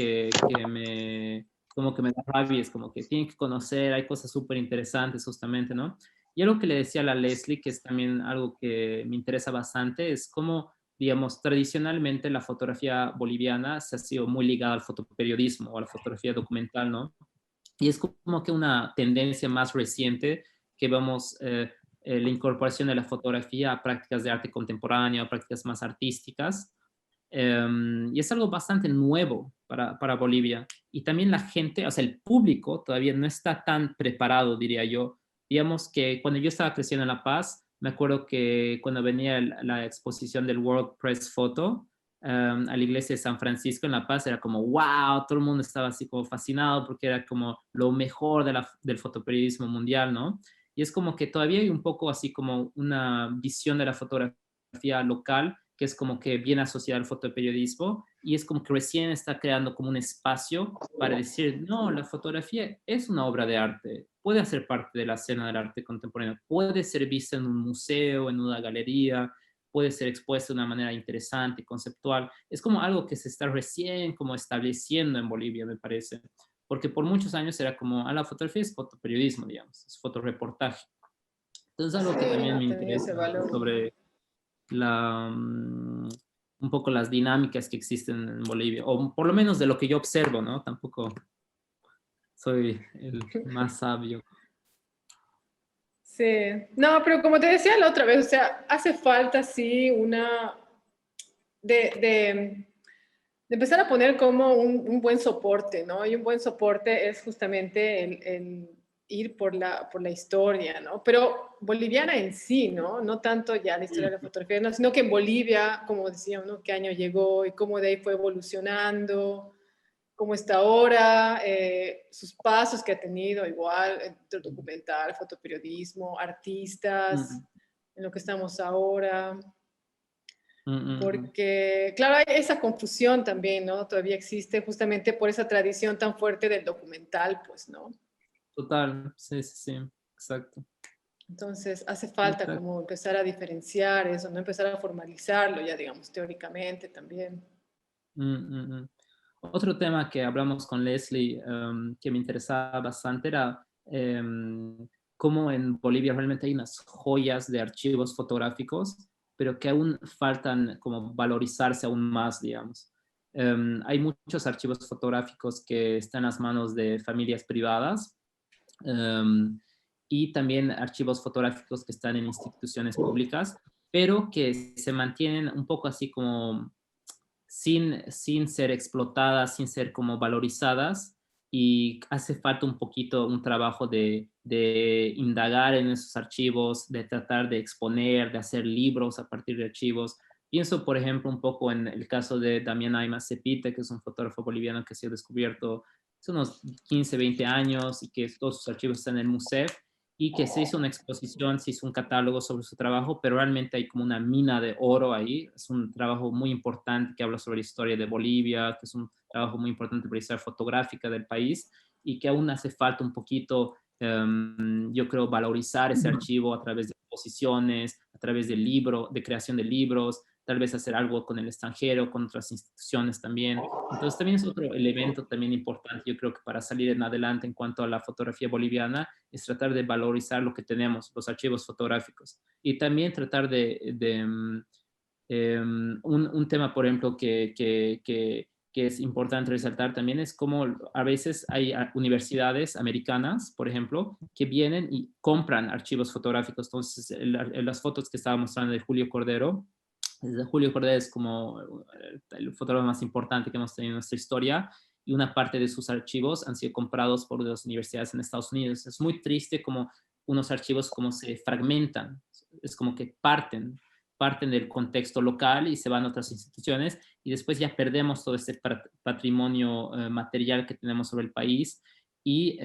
Speaker 3: como que me da rabia, es como que tienen que conocer, hay cosas súper interesantes justamente, ¿no? Y algo que le decía a la Leslie, que es también algo que me interesa bastante, es cómo digamos, tradicionalmente la fotografía boliviana se ha sido muy ligada al fotoperiodismo o a la fotografía documental, ¿no? Y es como que una tendencia más reciente que vemos la incorporación de la fotografía a prácticas de arte contemporáneo, a prácticas más artísticas. Y es algo bastante nuevo para Bolivia. Y también la gente, o sea, el público todavía no está tan preparado, diría yo. Digamos que cuando yo estaba creciendo en La Paz, me acuerdo que cuando venía la exposición del World Press Photo a la iglesia de San Francisco en La Paz, era como, wow, todo el mundo estaba así como fascinado porque era como lo mejor del fotoperiodismo mundial, ¿no? Y es como que todavía hay un poco así como una visión de la fotografía local que es como que viene asociada al fotoperiodismo y es como que recién está creando como un espacio para decir, no, la fotografía es una obra de arte, puede hacer parte de la escena del arte contemporáneo, puede ser vista en un museo, en una galería, puede ser expuesta de una manera interesante, conceptual. Es como algo que se está recién como estableciendo en Bolivia, me parece. Porque por muchos años era como, la fotografía es fotoperiodismo, digamos, es fotoreportaje. Entonces algo que
Speaker 2: Sí,
Speaker 3: también
Speaker 2: no
Speaker 3: me
Speaker 2: tenía
Speaker 3: interesa
Speaker 2: ese valor.
Speaker 3: sobre un poco las dinámicas que existen en Bolivia, o por lo menos de lo que yo observo, ¿no? Tampoco soy el más sabio.
Speaker 2: Sí, no, pero como te decía la otra vez, o sea, hace falta sí de empezar a poner como un buen soporte, ¿no? Y un buen soporte es justamente el ir por la historia, ¿no? Pero boliviana en sí, ¿no? No tanto ya la historia de la fotografía, no, sino que en Bolivia, como decíamos, ¿no? ¿Qué año llegó y cómo de ahí fue evolucionando? Cómo está ahora, sus pasos que ha tenido igual, entre documental, fotoperiodismo, artistas,
Speaker 3: Mm,
Speaker 2: en lo que estamos ahora,
Speaker 3: mm, mm, mm.
Speaker 2: porque claro, hay esa confusión también, ¿no? Todavía existe justamente por esa tradición tan fuerte del documental, pues, ¿no?
Speaker 3: Total, sí, sí, sí, exacto.
Speaker 2: Entonces hace falta
Speaker 3: Exacto.
Speaker 2: como empezar a diferenciar eso, no empezar a formalizarlo ya, digamos, teóricamente también.
Speaker 3: Mm, mm, mm. Otro tema que hablamos con Leslie que me interesaba bastante era cómo en Bolivia realmente hay unas joyas de archivos fotográficos, pero que aún faltan como valorizarse aún más, digamos. Hay muchos archivos fotográficos que están en las manos de familias privadas em, y también archivos fotográficos que están en instituciones públicas, pero que se mantienen un poco así como sin ser explotadas, sin ser como valorizadas, y hace falta un poquito un trabajo de indagar en esos archivos, de tratar de exponer, de hacer libros a partir de archivos. Pienso, por ejemplo, un poco en el caso de Damián Aymas Cepite, que es un fotógrafo boliviano que ha sido descubierto hace unos 15, 20 años y que todos sus archivos están en el museo y que se hizo una exposición, se hizo un catálogo sobre su trabajo, pero realmente hay como una mina de oro ahí. Es un trabajo muy importante que habla sobre la historia de Bolivia, que es un trabajo muy importante para la historia fotográfica del país y que aún hace falta un poquito, yo creo, valorizar ese archivo a través de exposiciones, a través de libro, de creación de libros, tal vez hacer algo con el extranjero, con otras instituciones también. Entonces también es otro elemento también importante, yo creo que para salir en adelante en cuanto a la fotografía boliviana, es tratar de valorizar lo que tenemos, los archivos fotográficos. Y también tratar un tema, por ejemplo, que es importante resaltar también es cómo a veces hay universidades americanas, por ejemplo, que vienen y compran archivos fotográficos. Entonces, las fotos que estaba mostrando de Julio Cordero, Julio Cordero es como el fotógrafo más importante que hemos tenido en nuestra historia y una parte de sus archivos han sido comprados por las universidades en Estados Unidos. Es muy triste como unos archivos como se fragmentan, es como que parten del contexto local y se van a otras instituciones y después ya perdemos todo este patrimonio material que tenemos sobre el país y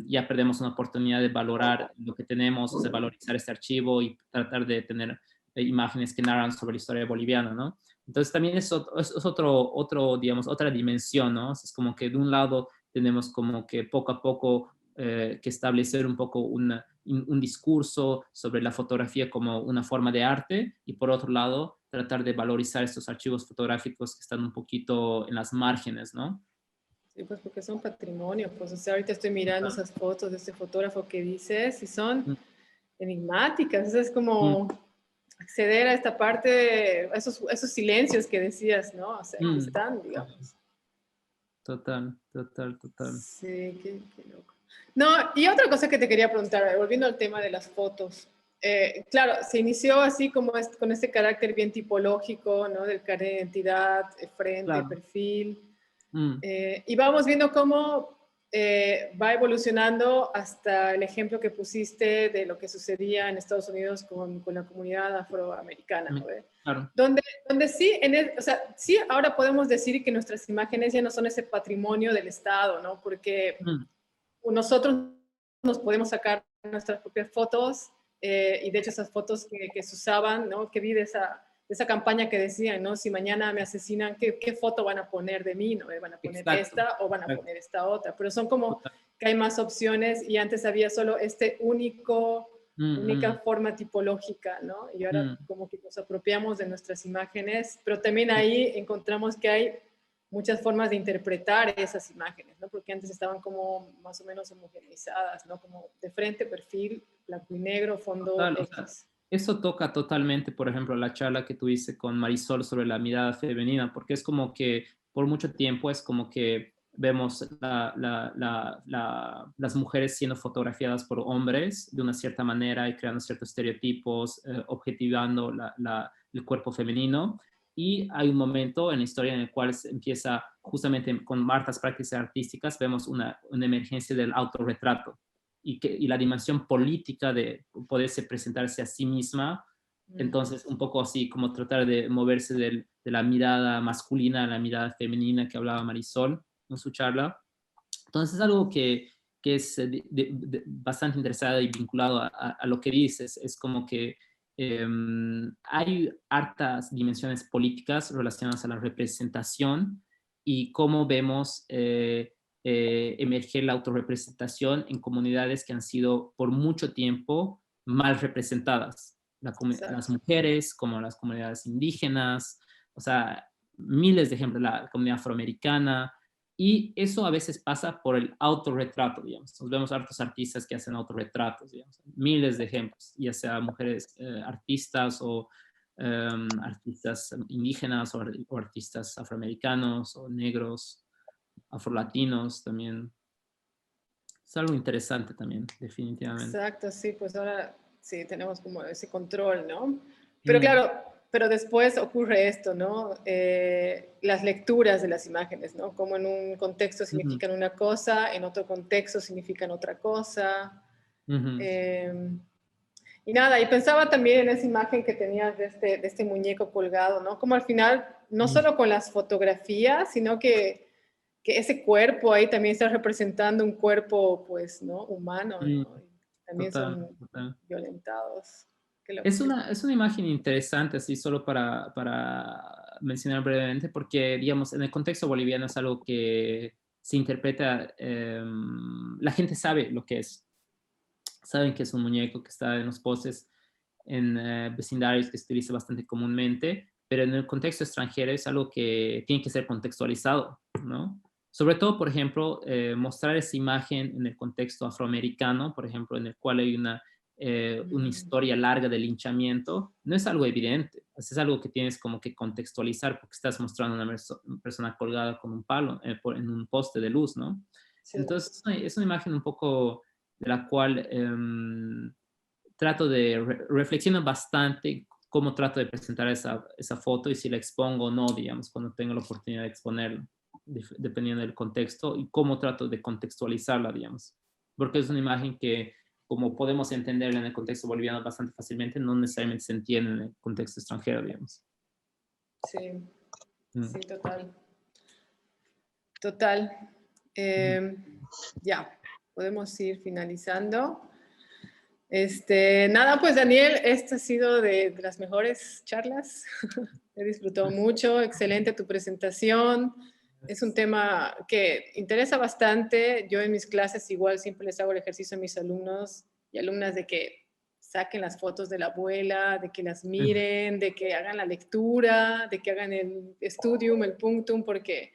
Speaker 3: ya perdemos una oportunidad de valorar lo que tenemos, de valorizar este archivo y tratar de tener imágenes que narran sobre la historia boliviana, ¿no? Entonces también es otro, digamos, otra dimensión, ¿no? Es como que de un lado tenemos como que poco a poco que establecer un poco un discurso sobre la fotografía como una forma de arte y por otro lado tratar de valorizar estos archivos fotográficos que están un poquito en las márgenes, ¿no?
Speaker 2: Sí, pues porque son patrimonio, pues, o sea, ahorita estoy mirando esas fotos de este fotógrafo que dices y son
Speaker 3: Mm,
Speaker 2: enigmáticas, o sea, es
Speaker 3: mm,
Speaker 2: como acceder a esta parte, a esos silencios que decías, ¿no? O sea, que
Speaker 3: mm.
Speaker 2: están, digamos.
Speaker 3: Total, total, total.
Speaker 2: Sí, qué loco. No, y otra cosa que te quería preguntar, volviendo al tema de las fotos. Claro, se inició así como con este carácter bien tipológico, ¿no? Del carnet de identidad, frente,
Speaker 3: Claro.
Speaker 2: perfil.
Speaker 3: Mm,
Speaker 2: Y vamos viendo cómo va evolucionando hasta el ejemplo que pusiste de lo que sucedía en Estados Unidos con la comunidad afroamericana, ¿no?
Speaker 3: claro.
Speaker 2: Donde sí, o sea, sí ahora podemos decir que nuestras imágenes ya no son ese patrimonio del Estado, ¿no? Porque
Speaker 3: Mm,
Speaker 2: nosotros nos podemos sacar nuestras propias fotos y de hecho esas fotos que se usaban, ¿no? Que vi de esa campaña que decían, ¿no? Si mañana me asesinan, ¿qué foto van a poner de mí? ¿No? ¿Van a poner
Speaker 3: exacto.
Speaker 2: esta o van a
Speaker 3: Exacto.
Speaker 2: poner esta otra? Pero son como
Speaker 3: Total.
Speaker 2: que hay más opciones y antes había solo este única
Speaker 3: Mm,
Speaker 2: forma tipológica, ¿no? Y ahora
Speaker 3: mm,
Speaker 2: como que nos apropiamos de nuestras imágenes, pero también ahí encontramos que hay muchas formas de interpretar esas imágenes, ¿no? Porque antes estaban como más o menos homogeneizadas, ¿no? Como de frente, perfil, blanco y negro, fondo
Speaker 3: total. O sea,
Speaker 2: X.
Speaker 3: eso toca totalmente, por ejemplo, la charla que tuviste con Marisol sobre la mirada femenina, porque es como que por mucho tiempo es como que vemos las mujeres siendo fotografiadas por hombres de una cierta manera y creando ciertos estereotipos, objetivando el cuerpo femenino. Y hay un momento en la historia en el cual se empieza justamente con hartas prácticas artísticas, vemos una emergencia del autorretrato y la dimensión política de poderse presentarse a sí misma. Entonces, un poco así como tratar de moverse de la mirada masculina a la mirada femenina que hablaba Marisol en su charla. Entonces, es algo que es bastante interesado y vinculado a lo que dices. Es como que hay hartas dimensiones políticas relacionadas a la representación y cómo vemos emerger la autorrepresentación en comunidades que han sido por mucho tiempo mal representadas. Las
Speaker 2: Exacto.
Speaker 3: mujeres, como las comunidades indígenas, o sea, miles de ejemplos, la comunidad afroamericana, y eso a veces pasa por el autorretrato, digamos. Nos vemos hartos artistas que hacen autorretratos, digamos. Miles de ejemplos, ya sea mujeres artistas o artistas indígenas o artistas afroamericanos o negros, afrolatinos también. Es algo interesante también, definitivamente.
Speaker 2: Exacto, sí, pues ahora sí tenemos como ese control, ¿no? Pero
Speaker 3: Mm,
Speaker 2: claro, pero después ocurre esto, ¿no? Las lecturas de las imágenes, ¿no? Como en un contexto significan una cosa, en otro contexto significan otra cosa. Y nada, y pensaba también en esa imagen que tenías de este muñeco colgado, ¿no? Como al final, no solo con las fotografías, sino que ese cuerpo ahí también está representando un cuerpo, pues, ¿no? Humano, ¿no? Y también son violentados.
Speaker 3: Es una imagen interesante, así solo para mencionar brevemente, porque, digamos, en el contexto boliviano es algo que se interpreta, la gente sabe lo que es. Saben que es un muñeco que está en los postes en vecindarios que se utiliza bastante comúnmente, pero en el contexto extranjero es algo que tiene que ser contextualizado, ¿no? Sobre todo, por ejemplo, mostrar esa imagen en el contexto afroamericano, por ejemplo, en el cual hay una historia larga de linchamiento, no es algo evidente, es algo que tienes como que contextualizar porque estás mostrando a una persona colgada con un palo en un poste de luz, ¿no?
Speaker 2: Sí.
Speaker 3: Entonces, es una imagen un poco de la cual trato de reflexionar bastante cómo trato de presentar esa foto y si la expongo o no, digamos, cuando tengo la oportunidad de exponerla, dependiendo del contexto, y cómo trato de contextualizarla, digamos. Porque es una imagen que, como podemos entenderla en el contexto boliviano bastante fácilmente, no necesariamente se entiende en el contexto extranjero, digamos.
Speaker 2: Sí, sí, total. Total. Ya, podemos ir finalizando. Nada, pues Daniel, esta ha sido de las mejores charlas. He disfrutado mucho, excelente tu presentación. Es un tema que interesa bastante. Yo en mis clases igual siempre les hago el ejercicio a mis alumnos y alumnas de que saquen las fotos de la abuela, de que las miren, de que hagan la lectura, de que hagan el estudium, el punctum, porque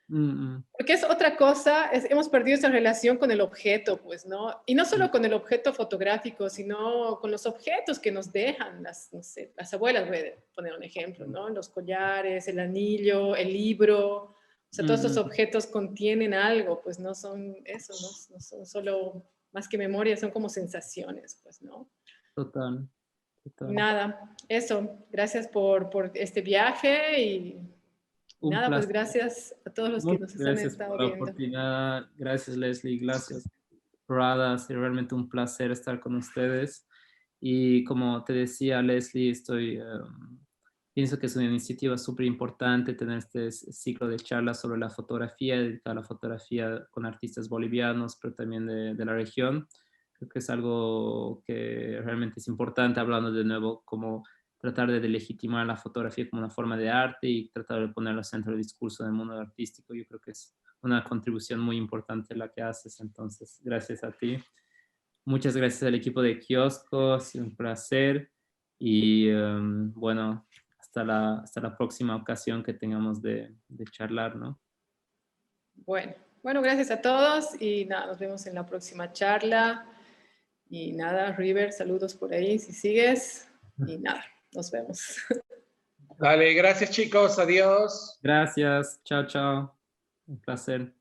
Speaker 2: es otra cosa, hemos perdido esa relación con el objeto, pues, ¿no? Y no solo con el objeto fotográfico, sino con los objetos que nos dejan, no sé, las abuelas, voy a poner un ejemplo, ¿no? Los collares, el anillo, el libro, o sea, todos esos objetos contienen algo, pues no son eso, no son solo más que memoria, son como sensaciones, pues, ¿no?
Speaker 3: Total.
Speaker 2: Nada, eso, gracias por este viaje y... Nada, pues gracias a todos los que nos han estado viendo. Gracias por la
Speaker 3: oportunidad. Gracias, Leslie. Gracias, Rada. Es realmente un placer estar con ustedes. Y como te decía, Leslie, pienso que es una iniciativa súper importante tener este ciclo de charlas sobre la fotografía, dedicada a la fotografía con artistas bolivianos, pero también de la región. Creo que es algo que realmente es importante, hablando de nuevo como tratar de legitimar la fotografía como una forma de arte y tratar de ponerlo al centro del discurso del mundo artístico. Yo creo que es una contribución muy importante la que haces, entonces gracias a ti. Muchas gracias al equipo de Kiosco, ha sido un placer y bueno, hasta la próxima ocasión que tengamos de charlar, ¿no?
Speaker 2: Bueno, gracias a todos y nada, nos vemos en la próxima charla. Y nada, River, saludos por ahí si sigues. Y nada, nos vemos.
Speaker 1: Dale, gracias chicos, adiós.
Speaker 3: Gracias, chao, chao. Un placer.